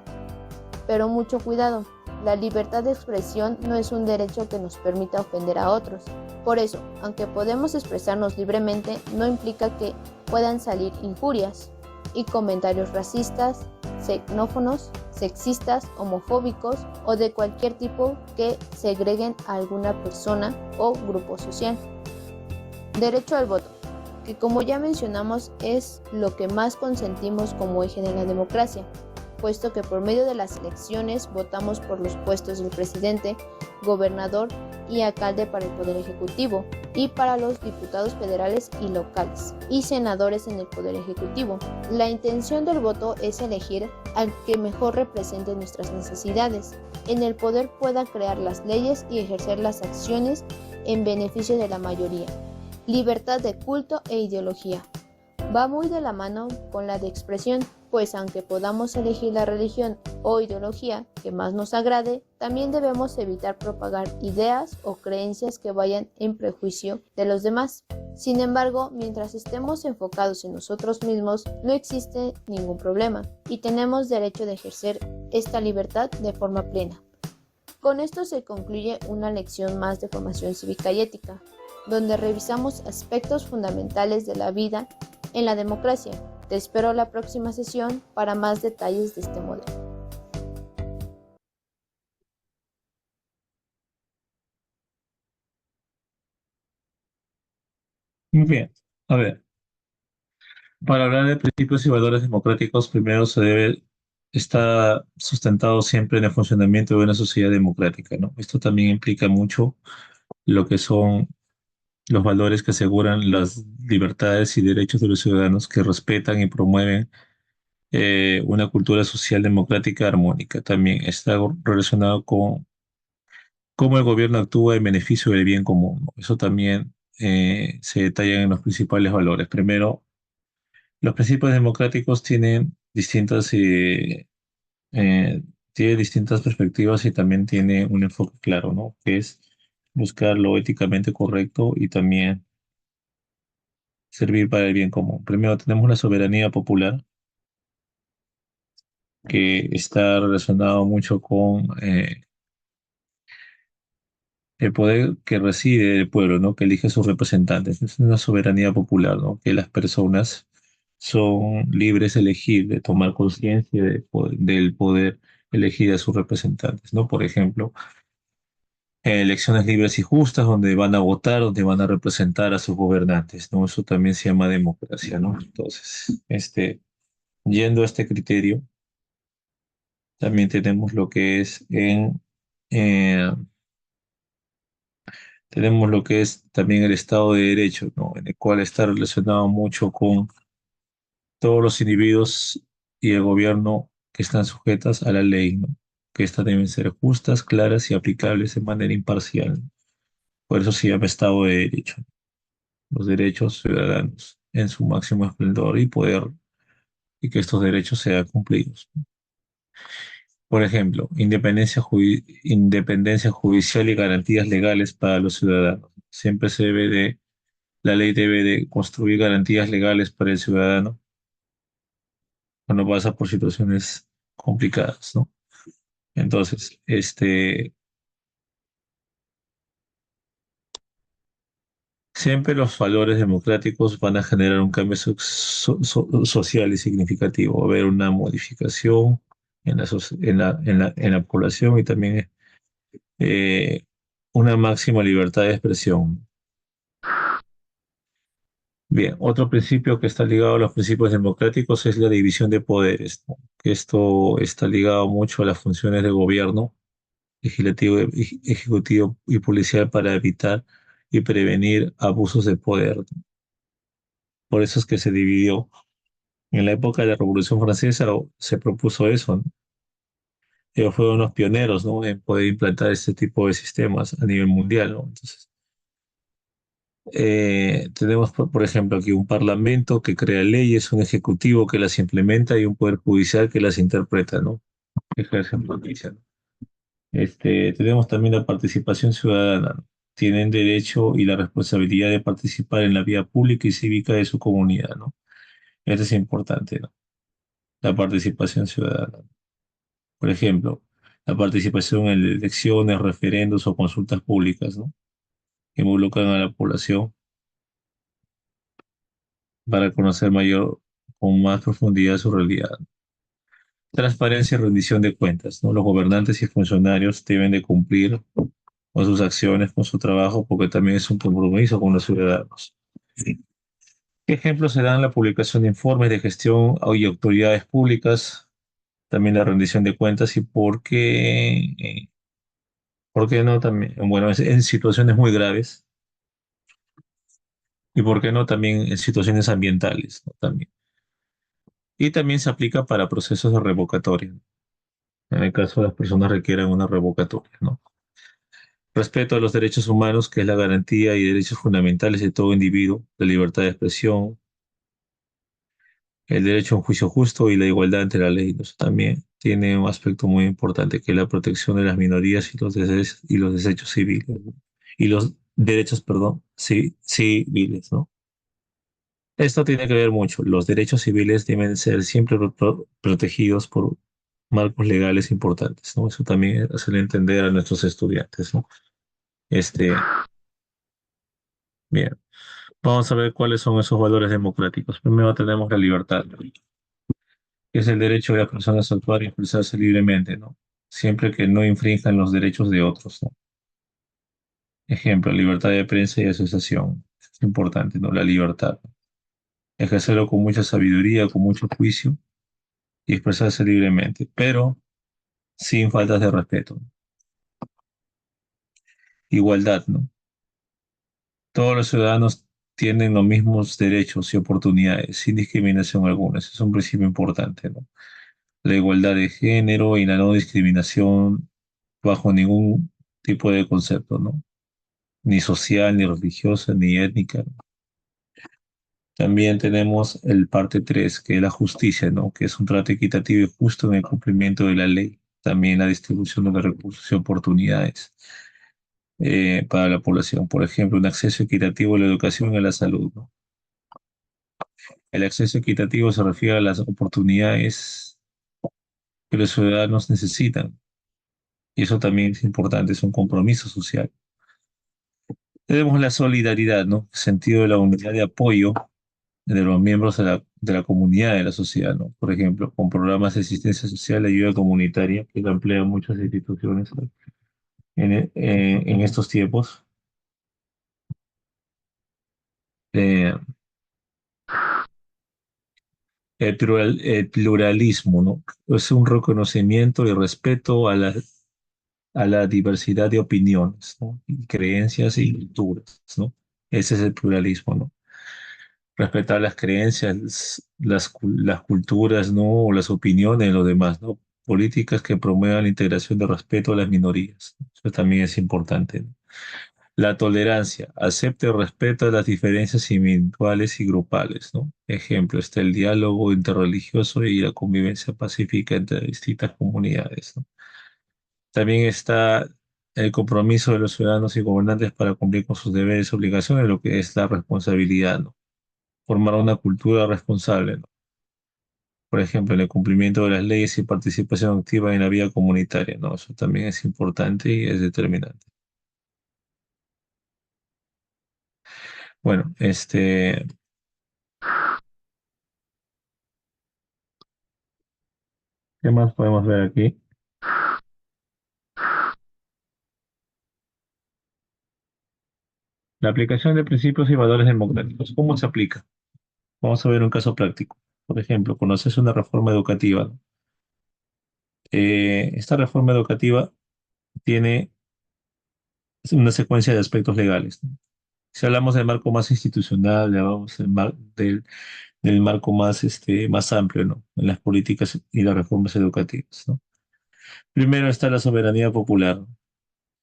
Pero mucho cuidado, la libertad de expresión no es un derecho que nos permita ofender a otros. Por eso, aunque podemos expresarnos libremente, no implica que puedan salir injurias y comentarios racistas, xenófobos, sexistas, homofóbicos o de cualquier tipo que segreguen a alguna persona o grupo social. Derecho al voto, que como ya mencionamos es lo que más consentimos como eje de la democracia, puesto que por medio de las elecciones votamos por los puestos del presidente, gobernador y alcalde para el Poder Ejecutivo y para los diputados federales y locales y senadores en el Poder Ejecutivo. La intención del voto es elegir al que mejor represente nuestras necesidades, en el poder pueda crear las leyes y ejercer las acciones en beneficio de la mayoría. Libertad de culto e ideología. Va muy de la mano con la de expresión, pues aunque podamos elegir la religión o ideología que más nos agrade, también debemos evitar propagar ideas o creencias que vayan en prejuicio de los demás. Sin embargo, mientras estemos enfocados en nosotros mismos, no existe ningún problema y tenemos derecho de ejercer esta libertad de forma plena. Con esto se concluye una lección más de formación cívica y ética, donde revisamos aspectos fundamentales de la vida en la democracia. Te espero la próxima sesión para más detalles de este modelo. Muy bien. A ver, para hablar de principios y valores democráticos, primero se debe estar sustentado siempre en el funcionamiento de una sociedad democrática, ¿no? Esto también implica mucho lo que son los valores que aseguran las libertades y derechos de los ciudadanos, que respetan y promueven una cultura social democrática armónica. También está relacionado con cómo el gobierno actúa en beneficio del bien común, ¿no? Eso también se detalla en los principales valores. Primero, los principios democráticos eh, tiene distintas perspectivas y también tiene un enfoque claro, ¿no? Que es buscar lo éticamente correcto y también servir para el bien común. Primero tenemos la soberanía popular, que está relacionado mucho con el poder que reside el pueblo, ¿no? Que elige a sus representantes. Es una soberanía popular, ¿no? Que las personas son libres de elegir, de tomar conciencia del poder elegir a sus representantes, ¿no? Por ejemplo, elecciones libres y justas donde van a votar, donde van a representar a sus gobernantes, ¿no? Eso también se llama democracia, ¿no? Entonces, yendo a este criterio, también tenemos lo que es eh, tenemos lo que es también el Estado de Derecho, ¿no? En el cual está relacionado mucho con todos los individuos y el gobierno que están sujetas a la ley, ¿no? Que estas deben ser justas, claras y aplicables de manera imparcial. Por eso se llama Estado de Derecho. Los derechos ciudadanos en su máximo esplendor y poder, y que estos derechos sean cumplidos. Por ejemplo, independencia judicial y garantías legales para los ciudadanos. Siempre la ley debe de construir garantías legales para el ciudadano cuando pasa por situaciones complicadas, ¿no? Entonces, siempre los valores democráticos van a generar un cambio social y significativo. Va a haber una modificación en la población y también eh, una máxima libertad de expresión. Bien, otro principio que está ligado a los principios democráticos es la división de poderes, ¿no? Que esto está ligado mucho a las funciones de gobierno, legislativo, ejecutivo y policial para evitar y prevenir abusos de poder. Por eso es que se dividió. En la época de la Revolución Francesa se propuso eso, ¿no? Ellos fueron los pioneros, ¿no? En poder implantar este tipo de sistemas a nivel mundial, ¿no? Entonces, tenemos, por ejemplo, aquí un parlamento que crea leyes, un ejecutivo que las implementa y un poder judicial que las interpreta, ¿no? Que ejerce justicia, ¿no? Tenemos también la participación ciudadana, ¿no? Tienen derecho y la responsabilidad de participar en la vida pública y cívica de su comunidad, ¿no? Esto es importante, ¿no? La participación ciudadana. Por ejemplo, la participación en elecciones, referendos o consultas públicas, ¿no? Que involucran a la población para conocer con más profundidad su realidad. Transparencia y rendición de cuentas, ¿no? Los gobernantes y funcionarios deben de cumplir con sus acciones, con su trabajo, porque también es un compromiso con los ciudadanos. ¿Qué ejemplos se dan la publicación de informes de gestión y autoridades públicas, también la rendición de cuentas y por qué no también, bueno, en situaciones muy graves y por qué no también en situaciones ambientales, ¿no? También. Y también se aplica para procesos de revocatoria, ¿no? En el caso de las personas requieran una revocatoria, ¿no? Respeto a los derechos humanos, que es la garantía y derechos fundamentales de todo individuo, la libertad de expresión, el derecho a un juicio justo y la igualdad ante la ley. Eso también tiene un aspecto muy importante, que es la protección de las minorías y los desechos civiles, ¿no? Y los derechos, perdón, civiles, ¿no? Esto tiene que ver mucho. Los derechos civiles deben ser siempre protegidos por marcos legales importantes, ¿no? Eso también hace entender a nuestros estudiantes, ¿no? Este, Bien, vamos a ver cuáles son esos valores democráticos. Primero tenemos la libertad, ¿no? Que es el derecho de las personas a actuar y expresarse libremente, ¿no? Siempre que no infrinjan los derechos de otros, ¿no? Ejemplo, libertad de prensa y asociación. Es importante, ¿no? La libertad. Ejercerlo con mucha sabiduría, con mucho juicio y expresarse libremente, pero sin faltas de respeto. Igualdad, ¿no? Todos los ciudadanos tienen los mismos derechos y oportunidades, sin discriminación alguna. Ese es un principio importante, ¿no? La igualdad de género y la no discriminación bajo ningún tipo de concepto, ¿no? Ni social, ni religiosa, ni étnica, ¿no? También tenemos el parte 3 que es la justicia, ¿no? Que es un trato equitativo y justo en el cumplimiento de la ley. También la distribución de los recursos y oportunidades para la población. Por ejemplo, un acceso equitativo a la educación y a la salud, ¿no? El acceso equitativo se refiere a las oportunidades que los ciudadanos necesitan. Y eso también es importante, es un compromiso social. Tenemos la solidaridad, ¿no? Sentido de la unidad de apoyo de los miembros de la comunidad, de la sociedad, ¿no? Por ejemplo, con programas de asistencia social y ayuda comunitaria que lo emplean muchas instituciones, ¿no? En estos tiempos. Eh, el pluralismo, ¿no? Es un reconocimiento y respeto a la diversidad de opiniones, ¿no? Y creencias y culturas, ¿no? Ese es el pluralismo, ¿no? Respetar las creencias, las culturas, ¿no? O las opiniones de los demás, ¿no? Políticas que promuevan la integración de respeto a las minorías, ¿no? Eso también es importante, ¿no? La tolerancia, acepta y respeta las diferencias individuales y grupales, ¿no? Ejemplo, está el diálogo interreligioso y la convivencia pacífica entre distintas comunidades, ¿no? También está el compromiso de los ciudadanos y gobernantes para cumplir con sus deberes y obligaciones, lo que es la responsabilidad, ¿no? Formar una cultura responsable, ¿no? Por ejemplo, en el cumplimiento de las leyes y participación activa en la vida comunitaria, ¿no? Eso también es importante y es determinante. Bueno, ¿qué más podemos ver aquí? La aplicación de principios y valores democráticos. ¿Cómo se aplica? Vamos a ver un caso práctico. Por ejemplo, conoces una reforma educativa, ¿no? Esta reforma educativa tiene una secuencia de aspectos legales, ¿no? Si hablamos del marco más institucional, hablamos del marco más, más amplio, ¿no? En las políticas y las reformas educativas, ¿no? Primero está la soberanía popular.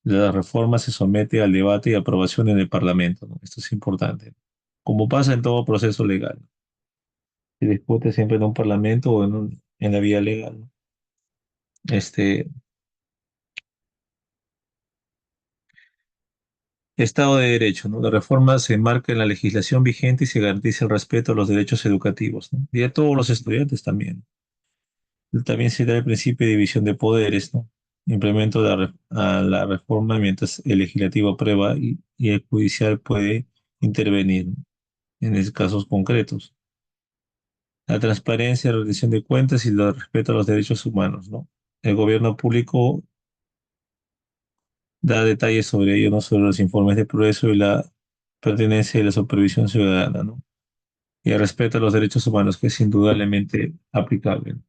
La reforma se somete al debate y aprobación en el Parlamento, ¿no? Esto es importante. Como pasa en todo proceso legal, se discute siempre en un Parlamento o en la vía legal, ¿no? Este, Estado de Derecho, ¿no? La reforma se enmarca en la legislación vigente y se garantiza el respeto a los derechos educativos, ¿no? Y a todos los estudiantes también. También se da el principio de división de poderes, ¿no? Implemento a la reforma mientras el legislativo aprueba y el judicial puede intervenir, ¿no? En esos casos concretos. La transparencia, la rendición de cuentas y el respeto a los derechos humanos, ¿no? El gobierno público da detalles sobre ello, ¿no? Sobre los informes de progreso y la pertenencia y la supervisión ciudadana, ¿no? Y el respeto a los derechos humanos, que es indudablemente aplicable, ¿no?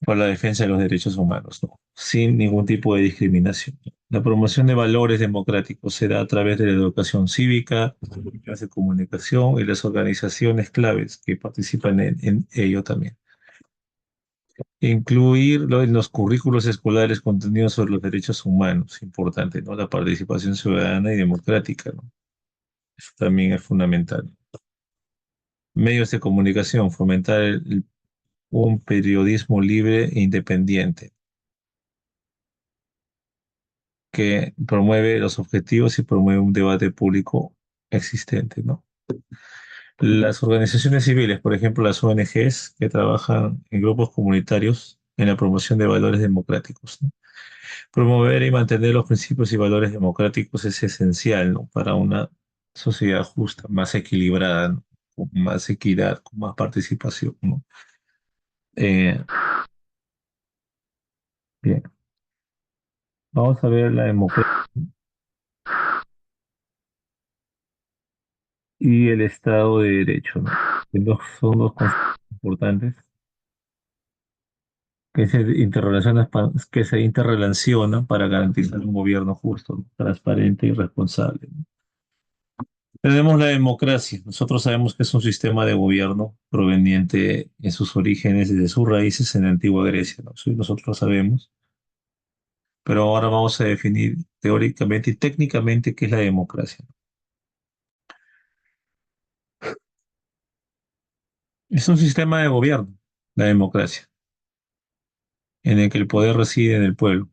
Por la defensa de los derechos humanos, ¿no? Sin ningún tipo de discriminación. La promoción de valores democráticos se da a través de la educación cívica, las de comunicación y las organizaciones claves que participan en ello también. Incluirlo en los currículos escolares contenidos sobre los derechos humanos, importante, ¿no? La participación ciudadana y democrática, ¿no? Eso también es fundamental. Medios de comunicación, fomentar un periodismo libre e independiente que promueve los objetivos y promueve un debate público existente, ¿no? Las organizaciones civiles, por ejemplo, las ONGs que trabajan en grupos comunitarios en la promoción de valores democráticos, ¿no? Promover y mantener los principios y valores democráticos es esencial, ¿no? Para una sociedad justa, más equilibrada, ¿no? Con más equidad, con más participación, ¿no? Eh, Bien, vamos a ver la democracia y el Estado de Derecho, ¿no? Son dos conceptos importantes que se interrelacionan para garantizar un gobierno justo, ¿no? Transparente y responsable, ¿no? Tenemos la democracia. Nosotros sabemos que es un sistema de gobierno proveniente en sus orígenes, desde sus raíces en la antigua Grecia, ¿no? Eso nosotros lo sabemos. Pero ahora vamos a definir teóricamente y técnicamente qué es la democracia. Es un sistema de gobierno, la democracia, en el que el poder reside en el pueblo,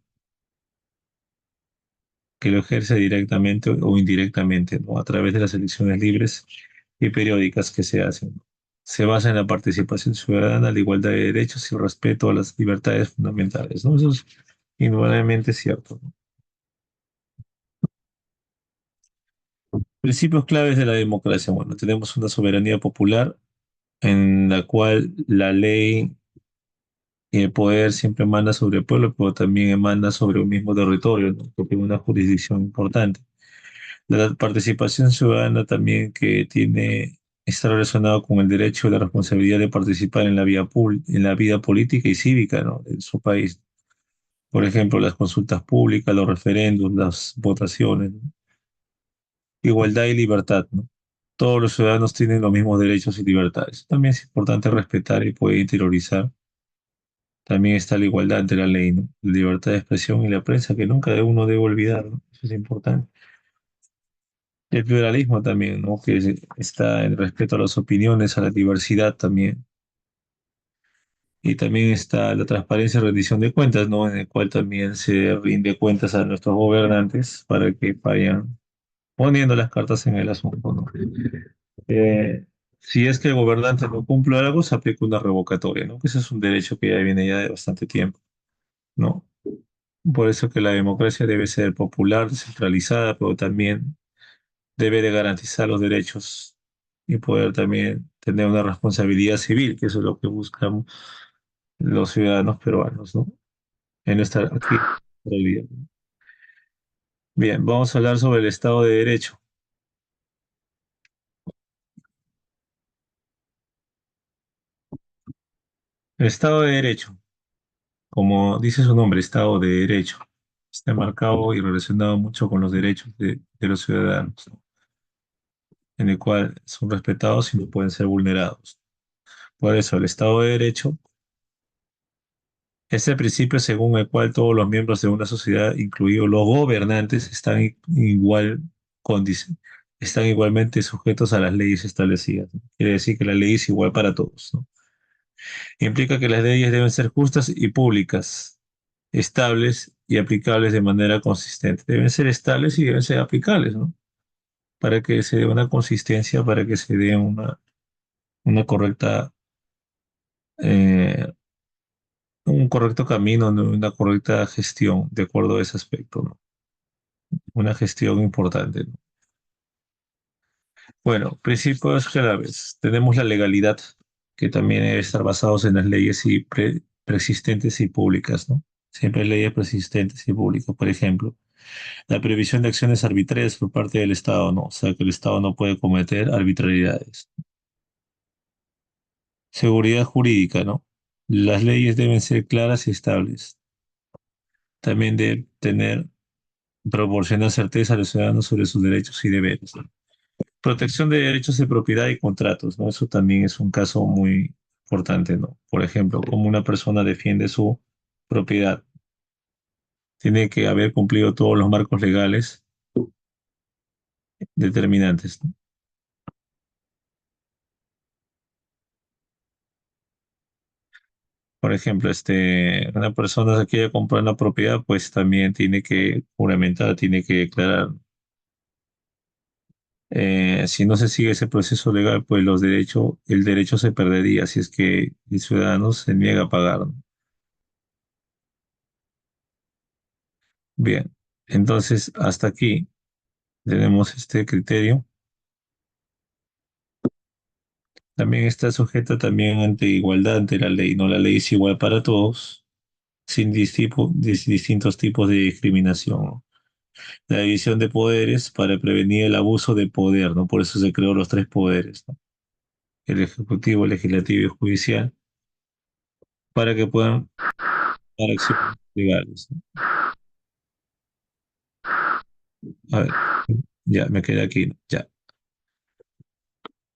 que lo ejerce directamente o indirectamente, ¿no? A través de las elecciones libres y periódicas que se hacen, ¿no? Se basa en la participación ciudadana, la igualdad de derechos y el respeto a las libertades fundamentales, ¿no? Eso es indudablemente cierto, ¿no? Principios claves de la democracia. Bueno, tenemos una soberanía popular en la cual la ley y el poder siempre emana sobre el pueblo, pero también emana sobre un mismo territorio, ¿no? Que tiene una jurisdicción importante. La participación ciudadana también está relacionado con el derecho y la responsabilidad de participar en en la vida política y cívica, ¿no? De su país. Por ejemplo, las consultas públicas, los referendos, las votaciones, ¿no? Igualdad y libertad, ¿no? Todos los ciudadanos tienen los mismos derechos y libertades. También es importante respetar y poder interiorizar. También está la igualdad ante la ley, ¿no? La libertad de expresión y la prensa, que nunca uno debe olvidar, ¿no? Eso es importante. El pluralismo también, ¿no? Está en respeto a las opiniones, a la diversidad también. Y también está la transparencia y rendición de cuentas, ¿no? En el cual también se rinde cuentas a nuestros gobernantes para que vayan poniendo las cartas en el asunto, ¿no? Eh, si es que el gobernante no cumple algo, se aplica una revocatoria, ¿no? Que ese es un derecho que ya viene ya de bastante tiempo, ¿no? Por eso que la democracia debe ser popular, descentralizada, pero también debe de garantizar los derechos y poder también tener una responsabilidad civil, que eso es lo que buscamos los ciudadanos peruanos, ¿no? En nuestra aquí, en nuestra vida. Bien, vamos a hablar sobre el Estado de Derecho. El Estado de Derecho, como dice su nombre, Estado de Derecho, está marcado y relacionado mucho con los derechos de los ciudadanos, ¿no? En el cual son respetados y no pueden ser vulnerados. Por eso, el Estado de Derecho Es el principio según el cual todos los miembros de una sociedad, incluidos los gobernantes, condici- están igualmente sujetos a las leyes establecidas, ¿no? Quiere decir que la ley es igual para todos, ¿no? Implica que las leyes deben ser justas y públicas, estables y aplicables de manera consistente. Deben ser estables y deben ser aplicables, ¿no? Para que se dé una consistencia, para que se dé una correcta, eh, un correcto camino, ¿no? Una correcta gestión, de acuerdo a ese aspecto, ¿no? Una gestión importante, ¿no? Bueno, principios claves. Tenemos la legalidad, que también debe estar basados en las leyes preexistentes y públicas, ¿no? Siempre hay leyes persistentes y públicas. Por ejemplo, la previsión de acciones arbitrarias por parte del Estado, ¿no? O sea, que el Estado no puede cometer arbitrariedades. Seguridad jurídica, ¿no? Las leyes deben ser claras y estables. También debe proporcionar certeza a los ciudadanos sobre sus derechos y deberes, ¿no? Protección de derechos de propiedad y contratos, ¿no? Eso también es un caso muy importante, ¿no? Por ejemplo, cómo una persona defiende su propiedad. Tiene que haber cumplido todos los marcos legales determinantes, ¿no? Por ejemplo, una persona que quiere comprar una propiedad, pues también tiene que juramentar, tiene que declarar. Si no se sigue ese proceso legal, pues el derecho se perdería si es que el ciudadano se niega a pagar, ¿no? Bien, entonces hasta aquí tenemos este criterio. También está sujeta también ante igualdad ante la ley, ¿no? La ley es igual para todos, sin distintos tipos de discriminación, ¿no? La división de poderes para prevenir el abuso de poder, ¿no? Por eso se creó los tres poderes, ¿no? El ejecutivo, el legislativo y el judicial, para que puedan tomar acciones legales, ¿no? A ver, ya me quedé aquí, ¿no? Ya.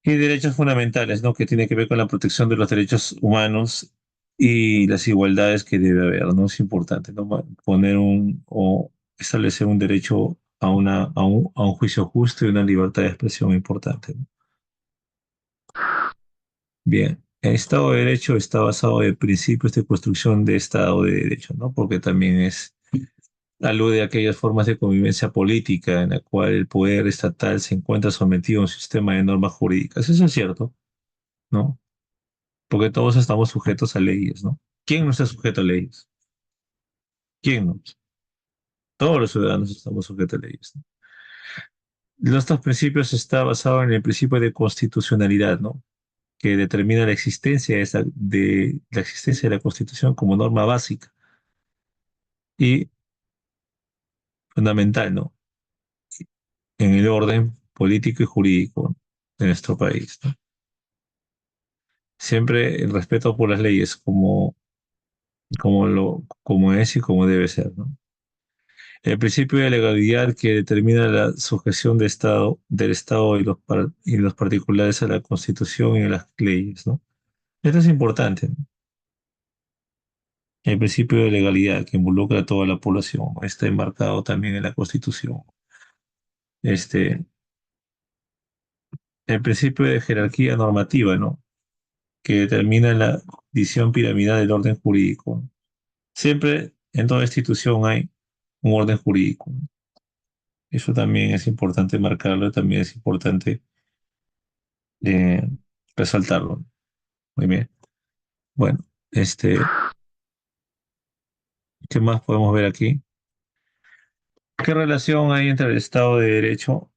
Y derechos fundamentales, ¿no? Que tiene que ver con la protección de los derechos humanos y las igualdades que debe haber, ¿no? Es importante, ¿no? Poner o establecer un derecho a un juicio justo y una libertad de expresión importante, ¿no? Bien, el Estado de Derecho está basado en principios de construcción de Estado de Derecho, ¿no? Porque también alude a aquellas formas de convivencia política en la cual el poder estatal se encuentra sometido a un sistema de normas jurídicas. Eso es cierto, ¿no? Porque todos estamos sujetos a leyes, ¿no? ¿Quién no está sujeto a leyes? ¿Quién no? Todos los ciudadanos estamos sujetos a leyes, ¿no? Estos principios está basado en el principio de constitucionalidad, ¿no? Que determina la existencia de la Constitución como norma básica y fundamental, ¿no? En el orden político y jurídico de nuestro país, ¿no? Siempre el respeto por las leyes como es y como debe ser, ¿no? El principio de legalidad que determina la sujeción del Estado y los particulares a la Constitución y a las leyes, ¿no? Esto es importante, ¿no? El principio de legalidad que involucra a toda la población, ¿no? Está enmarcado también en la Constitución. Este, el principio de jerarquía normativa, ¿no? Que determina la visión piramidal del orden jurídico, ¿no? Siempre en toda institución hay un orden jurídico, ¿no? Eso también es importante marcarlo, también es importante eh, resaltarlo, ¿no? Muy bien. Bueno, ¿qué más podemos ver aquí? ¿Qué relación hay entre el Estado de Derecho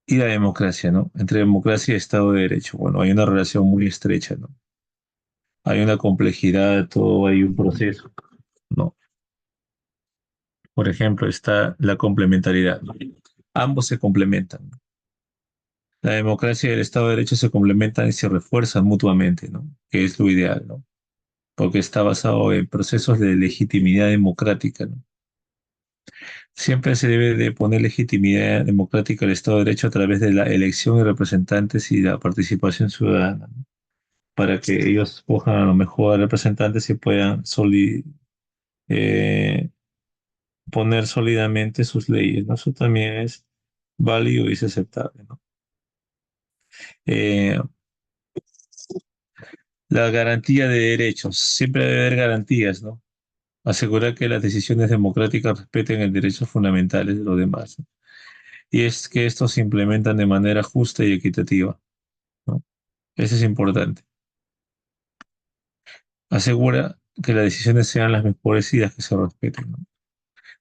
y la democracia, ¿no? Entre democracia y Estado de Derecho. Bueno, hay una relación muy estrecha, ¿no? Hay una complejidad, todo hay un proceso, ¿no? Por ejemplo, está la complementariedad, ¿no? Ambos se complementan, ¿no? La democracia y el Estado de Derecho se complementan y se refuerzan mutuamente, ¿no? Que es lo ideal, ¿no? Porque está basado en procesos de legitimidad democrática, ¿no? Siempre se debe de poner legitimidad democrática al Estado de Derecho a través de la elección de representantes y la participación ciudadana, ¿no? para que ellos escojan a lo mejor representantes y puedan eh, poner sólidamente sus leyes, ¿no? Eso también es válido y es aceptable, ¿no? Eh, la garantía de derechos, siempre debe haber garantías, ¿no? Asegurar que las decisiones democráticas respeten los derechos fundamentales de los demás, ¿no? Y es que estos se implementan de manera justa y equitativa, ¿no? Eso es importante. Asegura que las decisiones sean las mejores y las que se respeten, ¿no?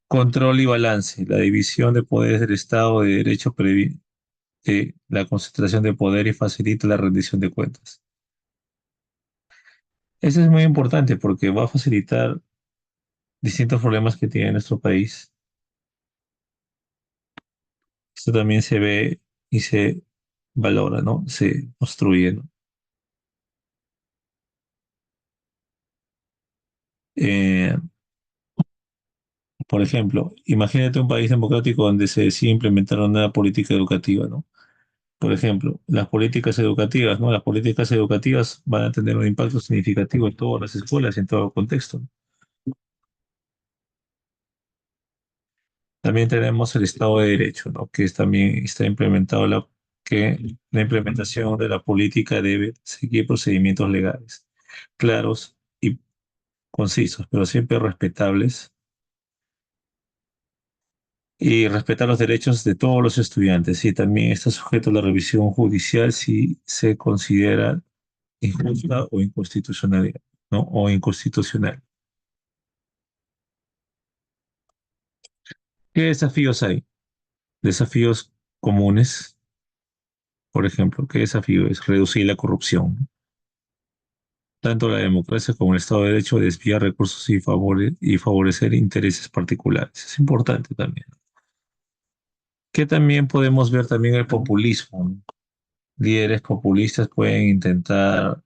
Control y balance. La división de poderes del Estado de Derecho previene la concentración de poder y facilita la rendición de cuentas. Eso es muy importante porque va a facilitar distintos problemas que tiene nuestro país. Esto también se ve y se valora, ¿no? Se construye, ¿no? Eh, por ejemplo, imagínate un país democrático donde se decide implementar una nueva política educativa, ¿no? Por ejemplo, las políticas educativas, ¿no? Las políticas educativas van a tener un impacto significativo en todas las escuelas y en todo contexto. También tenemos el Estado de Derecho, ¿no? Que también está implementado que la implementación de la política debe seguir procedimientos legales, claros y concisos, pero siempre respetables y respetar los derechos de todos los estudiantes. Y también está sujeto a la revisión judicial si se considera injusta o inconstitucional, ¿no? O inconstitucional. ¿Qué desafíos hay? Desafíos comunes, por ejemplo, ¿qué desafío es? Reducir la corrupción, ¿no? Tanto la democracia como el Estado de Derecho desvía recursos y favorecer intereses particulares. Es importante también. Que también podemos ver también el populismo, ¿no? Líderes populistas pueden intentar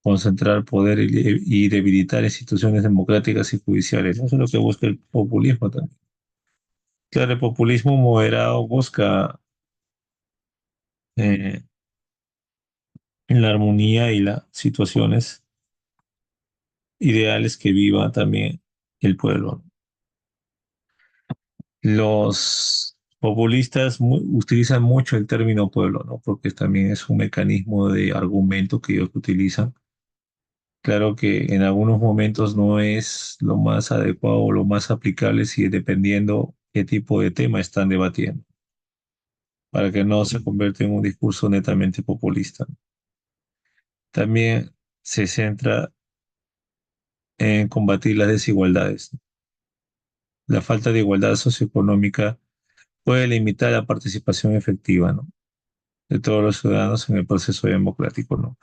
concentrar poder y debilitar instituciones democráticas y judiciales. Eso es lo que busca el populismo también. Claro, el populismo moderado busca eh, la armonía y las situaciones ideales que viva también el pueblo. Los populistas utilizan mucho el término pueblo, ¿no? Porque también es un mecanismo de argumento que ellos utilizan. Claro que en algunos momentos no es lo más adecuado o lo más aplicable si dependiendo qué tipo de tema están debatiendo, para que no se convierta en un discurso netamente populista. También se centra en combatir las desigualdades. La falta de igualdad socioeconómica puede limitar la participación efectiva, ¿no? De todos los ciudadanos en el proceso democrático, ¿no?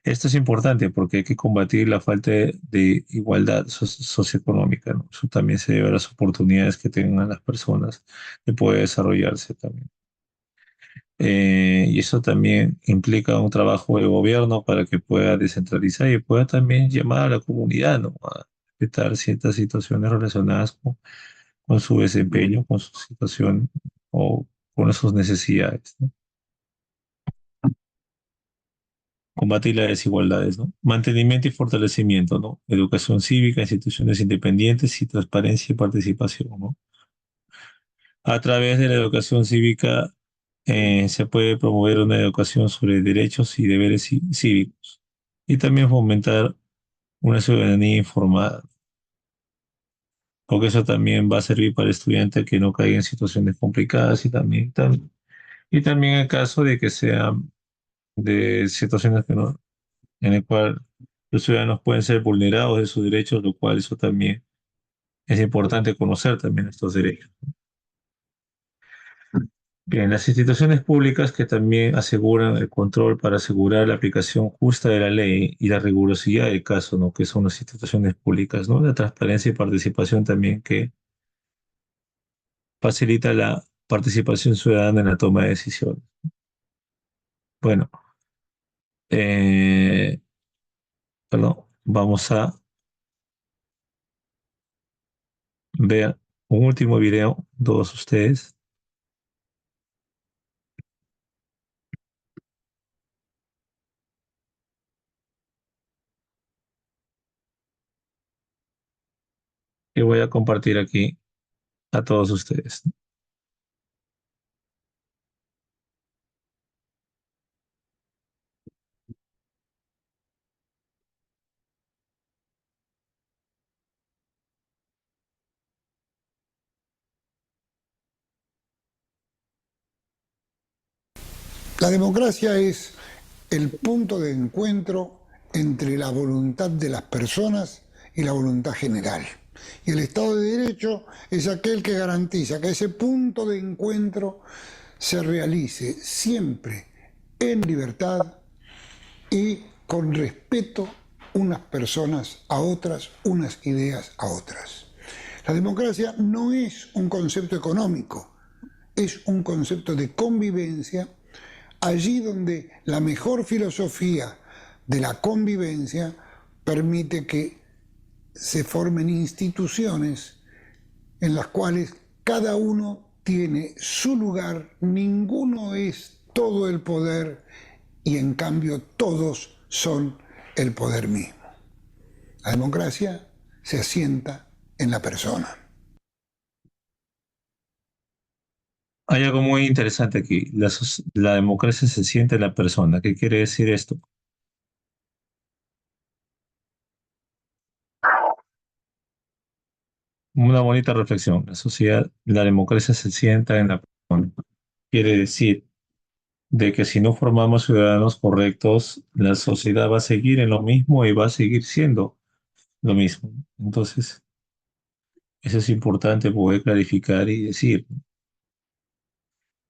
Esto es importante porque hay que combatir la falta de igualdad socioeconómica, ¿no? Eso también se debe a las oportunidades que tengan las personas de poder desarrollarse también. Y eso también implica un trabajo de gobierno para que pueda descentralizar y pueda también llamar a la comunidad, ¿no? A respetar ciertas situaciones relacionadas con su desempeño, con su situación o con sus necesidades, ¿no? Combatir las desigualdades, ¿no? Mantenimiento y fortalecimiento, ¿no? Educación cívica, instituciones independientes y transparencia y participación, ¿no? A través de la educación cívica se puede promover una educación sobre derechos y deberes cívicos y también fomentar una ciudadanía informada, porque eso también va a servir para el estudiante que no caiga en situaciones complicadas y también en caso de que sean de situaciones que no, en el cual los ciudadanos pueden ser vulnerados de sus derechos, lo cual eso también es importante conocer también estos derechos. Bien, las instituciones públicas que también aseguran el control para asegurar la aplicación justa de la ley y la rigurosidad del caso, ¿no? Que son las instituciones públicas, ¿no? La transparencia y participación también que facilita la participación ciudadana en la toma de decisiones. Bueno, eh, perdón, vamos a ver un último video, todos ustedes. y voy a compartir aquí a todos ustedes. La democracia es el punto de encuentro entre la voluntad de las personas y la voluntad general. Y el Estado de Derecho es aquel que garantiza que ese punto de encuentro se realice siempre en libertad y con respeto unas personas a otras, unas ideas a otras. La democracia no es un concepto económico, es un concepto de convivencia, allí donde la mejor filosofía de la convivencia permite que se formen instituciones en las cuales cada uno tiene su lugar, ninguno es todo el poder y en cambio todos son el poder mismo. La democracia se asienta en la persona. Hay algo muy interesante aquí. La democracia se siente en la persona. ¿Qué quiere decir esto? Una bonita reflexión. La sociedad, la democracia se sienta en la persona. Quiere decir de que si no formamos ciudadanos correctos, la sociedad va a seguir en lo mismo y va a seguir siendo lo mismo. Entonces, eso es importante poder clarificar y decir.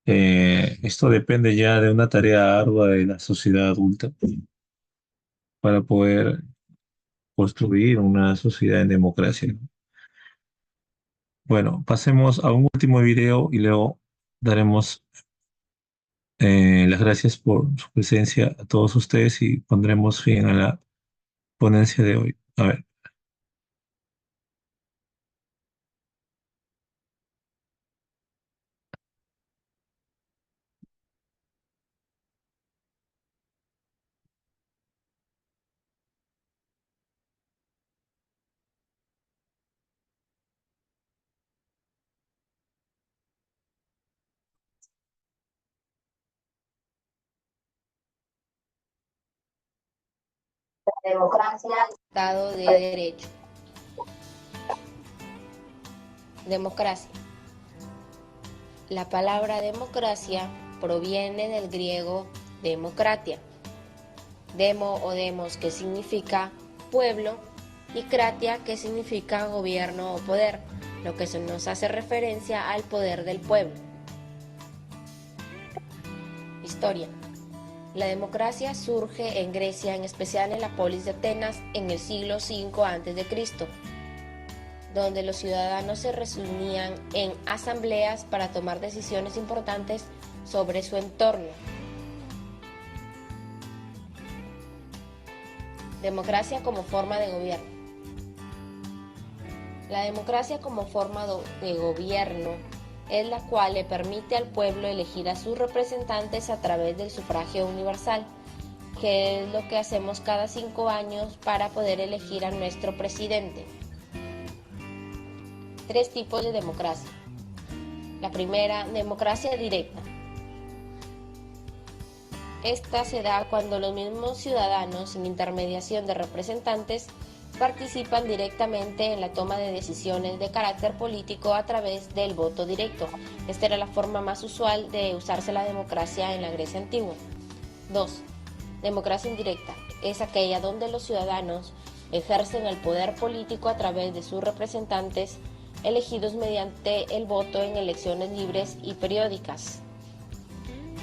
Esto depende ya de una tarea ardua de la sociedad adulta para poder construir una sociedad en democracia, ¿no? Bueno, pasemos a un último video y luego daremos las gracias por su presencia a todos ustedes y pondremos fin a la ponencia de hoy. A ver. Democracia, Estado de Derecho. Democracia. La palabra democracia proviene del griego democratia. Demo o demos, que significa pueblo, y kratia, que significa gobierno o poder, lo que nos hace referencia al poder del pueblo. Historia. La democracia surge en Grecia, en especial en la polis de Atenas, en el siglo V a.C., donde los ciudadanos se reunían en asambleas para tomar decisiones importantes sobre su entorno. Democracia como forma de gobierno. La democracia como forma de gobierno es la cual le permite al pueblo elegir a sus representantes a través del sufragio universal, que es lo que hacemos cada 5 años para poder elegir a nuestro presidente. 3 tipos de democracia. La primera, democracia directa. Esta se da cuando los mismos ciudadanos, sin intermediación de representantes, participan directamente en la toma de decisiones de carácter político a través del voto directo. Esta era la forma más usual de usarse la democracia en la Grecia antigua. 2. Democracia indirecta. Es aquella donde los ciudadanos ejercen el poder político a través de sus representantes elegidos mediante el voto en elecciones libres y periódicas.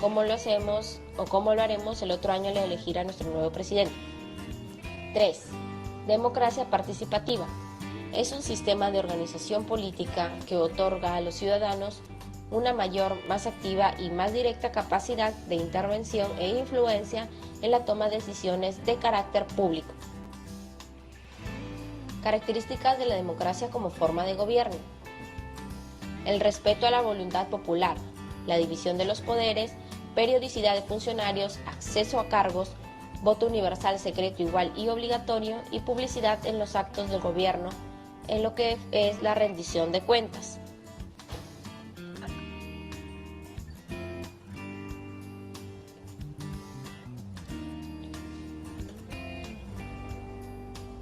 ¿Cómo lo hacemos o cómo lo haremos el otro año al elegir a nuestro nuevo presidente? 3. Democracia participativa. Es un sistema de organización política que otorga a los ciudadanos una mayor, más activa y más directa capacidad de intervención e influencia en la toma de decisiones de carácter público. Características de la democracia como forma de gobierno. El respeto a la voluntad popular, la división de los poderes, periodicidad de funcionarios, acceso a cargos, voto universal, secreto, igual y obligatorio, y publicidad en los actos del gobierno, en lo que es la rendición de cuentas.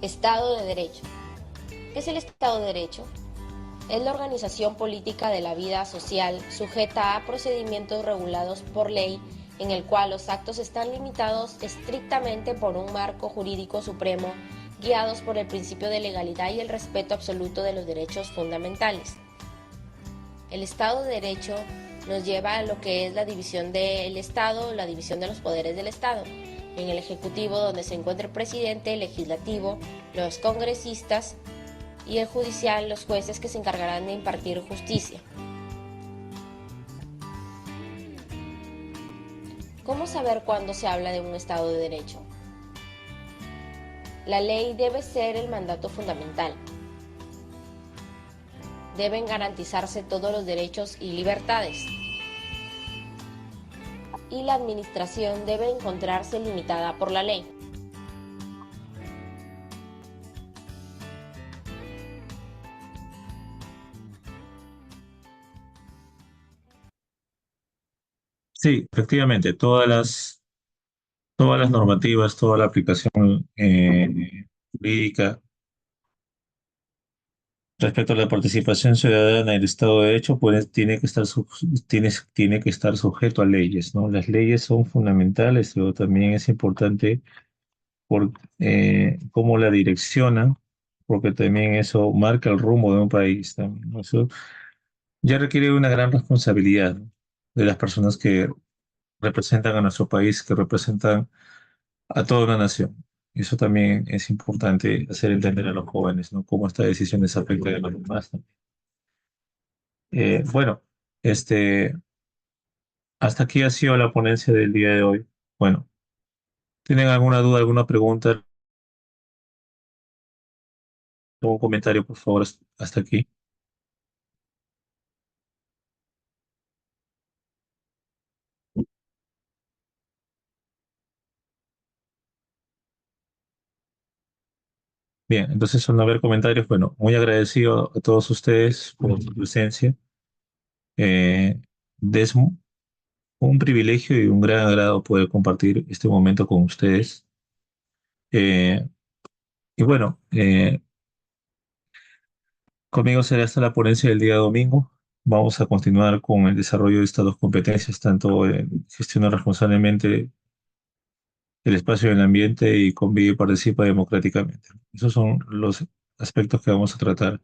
Estado de Derecho. ¿Qué es el Estado de Derecho? Es la organización política de la vida social sujeta a procedimientos regulados por ley, en el cual los actos están limitados estrictamente por un marco jurídico supremo, guiados por el principio de legalidad y el respeto absoluto de los derechos fundamentales. El Estado de Derecho nos lleva a lo que es la división del Estado, la división de los poderes del Estado. En el Ejecutivo, donde se encuentra el presidente, el Legislativo, los congresistas y el Judicial, los jueces que se encargarán de impartir justicia. ¿Cómo saber cuándo se habla de un Estado de Derecho? La ley debe ser el mandato fundamental. Deben garantizarse todos los derechos y libertades. Y la administración debe encontrarse limitada por la ley. Sí, efectivamente, todas las normativas, toda la aplicación jurídica respecto a la participación ciudadana y el Estado de Derecho, pues tiene que estar sujeto a leyes, ¿no? Las leyes son fundamentales, pero también es importante por cómo la direccionan, porque también eso marca el rumbo de un país también, ¿no? Eso ya requiere una gran responsabilidad, ¿no? De las personas que representan a nuestro país, que representan a toda una nación. Eso también es importante hacer entender a los jóvenes, ¿no? Cómo estas decisiones afectan a los demás, ¿no? Bueno, este, hasta aquí ha sido la ponencia del día de hoy. Bueno, ¿tienen alguna duda, alguna pregunta, algún comentario, por favor, hasta aquí? Bien, entonces al no haber comentarios, bueno, muy agradecido a todos ustedes por su presencia. Eh, es un privilegio y un gran agrado poder compartir este momento con ustedes. Eh, y bueno, conmigo será hasta la ponencia del día domingo. Vamos a continuar con el desarrollo de estas dos competencias, tanto en gestionar responsablemente el espacio del ambiente y convive y participa democráticamente. Esos son los aspectos que vamos a tratar,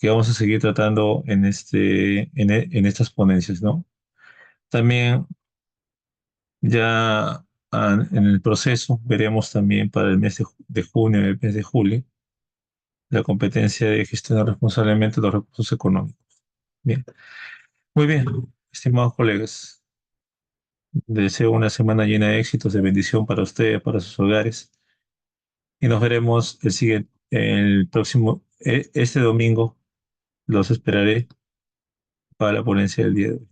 que vamos a seguir tratando en estas ponencias, ¿no? También ya en el proceso veremos también para el mes de junio y el mes de julio la competencia de gestionar responsablemente los recursos económicos. Bien, muy bien, estimados colegas. Deseo una semana llena de éxitos, de bendición para ustedes, para sus hogares. Y nos veremos el próximo, este domingo. Los esperaré para la ponencia del día de hoy.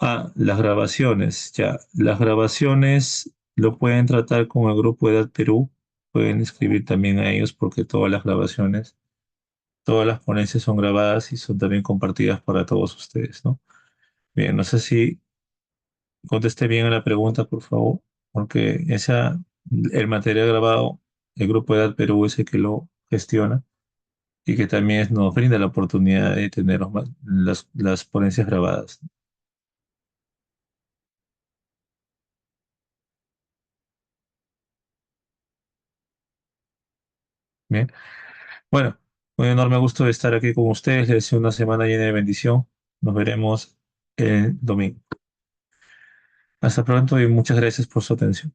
Ah, las grabaciones, ya. Las grabaciones lo pueden tratar con el grupo Edad Perú. Pueden escribir también a ellos porque todas las ponencias son grabadas y son también compartidas para todos ustedes, ¿no? Bien, no sé si contesté bien a la pregunta, por favor, porque el material grabado, el grupo Edad Perú es el que lo gestiona y que también nos brinda la oportunidad de tener las ponencias grabadas. Bien, bueno, un enorme gusto de estar aquí con ustedes. Les deseo una semana llena de bendición. Nos veremos el domingo. Hasta pronto y muchas gracias por su atención.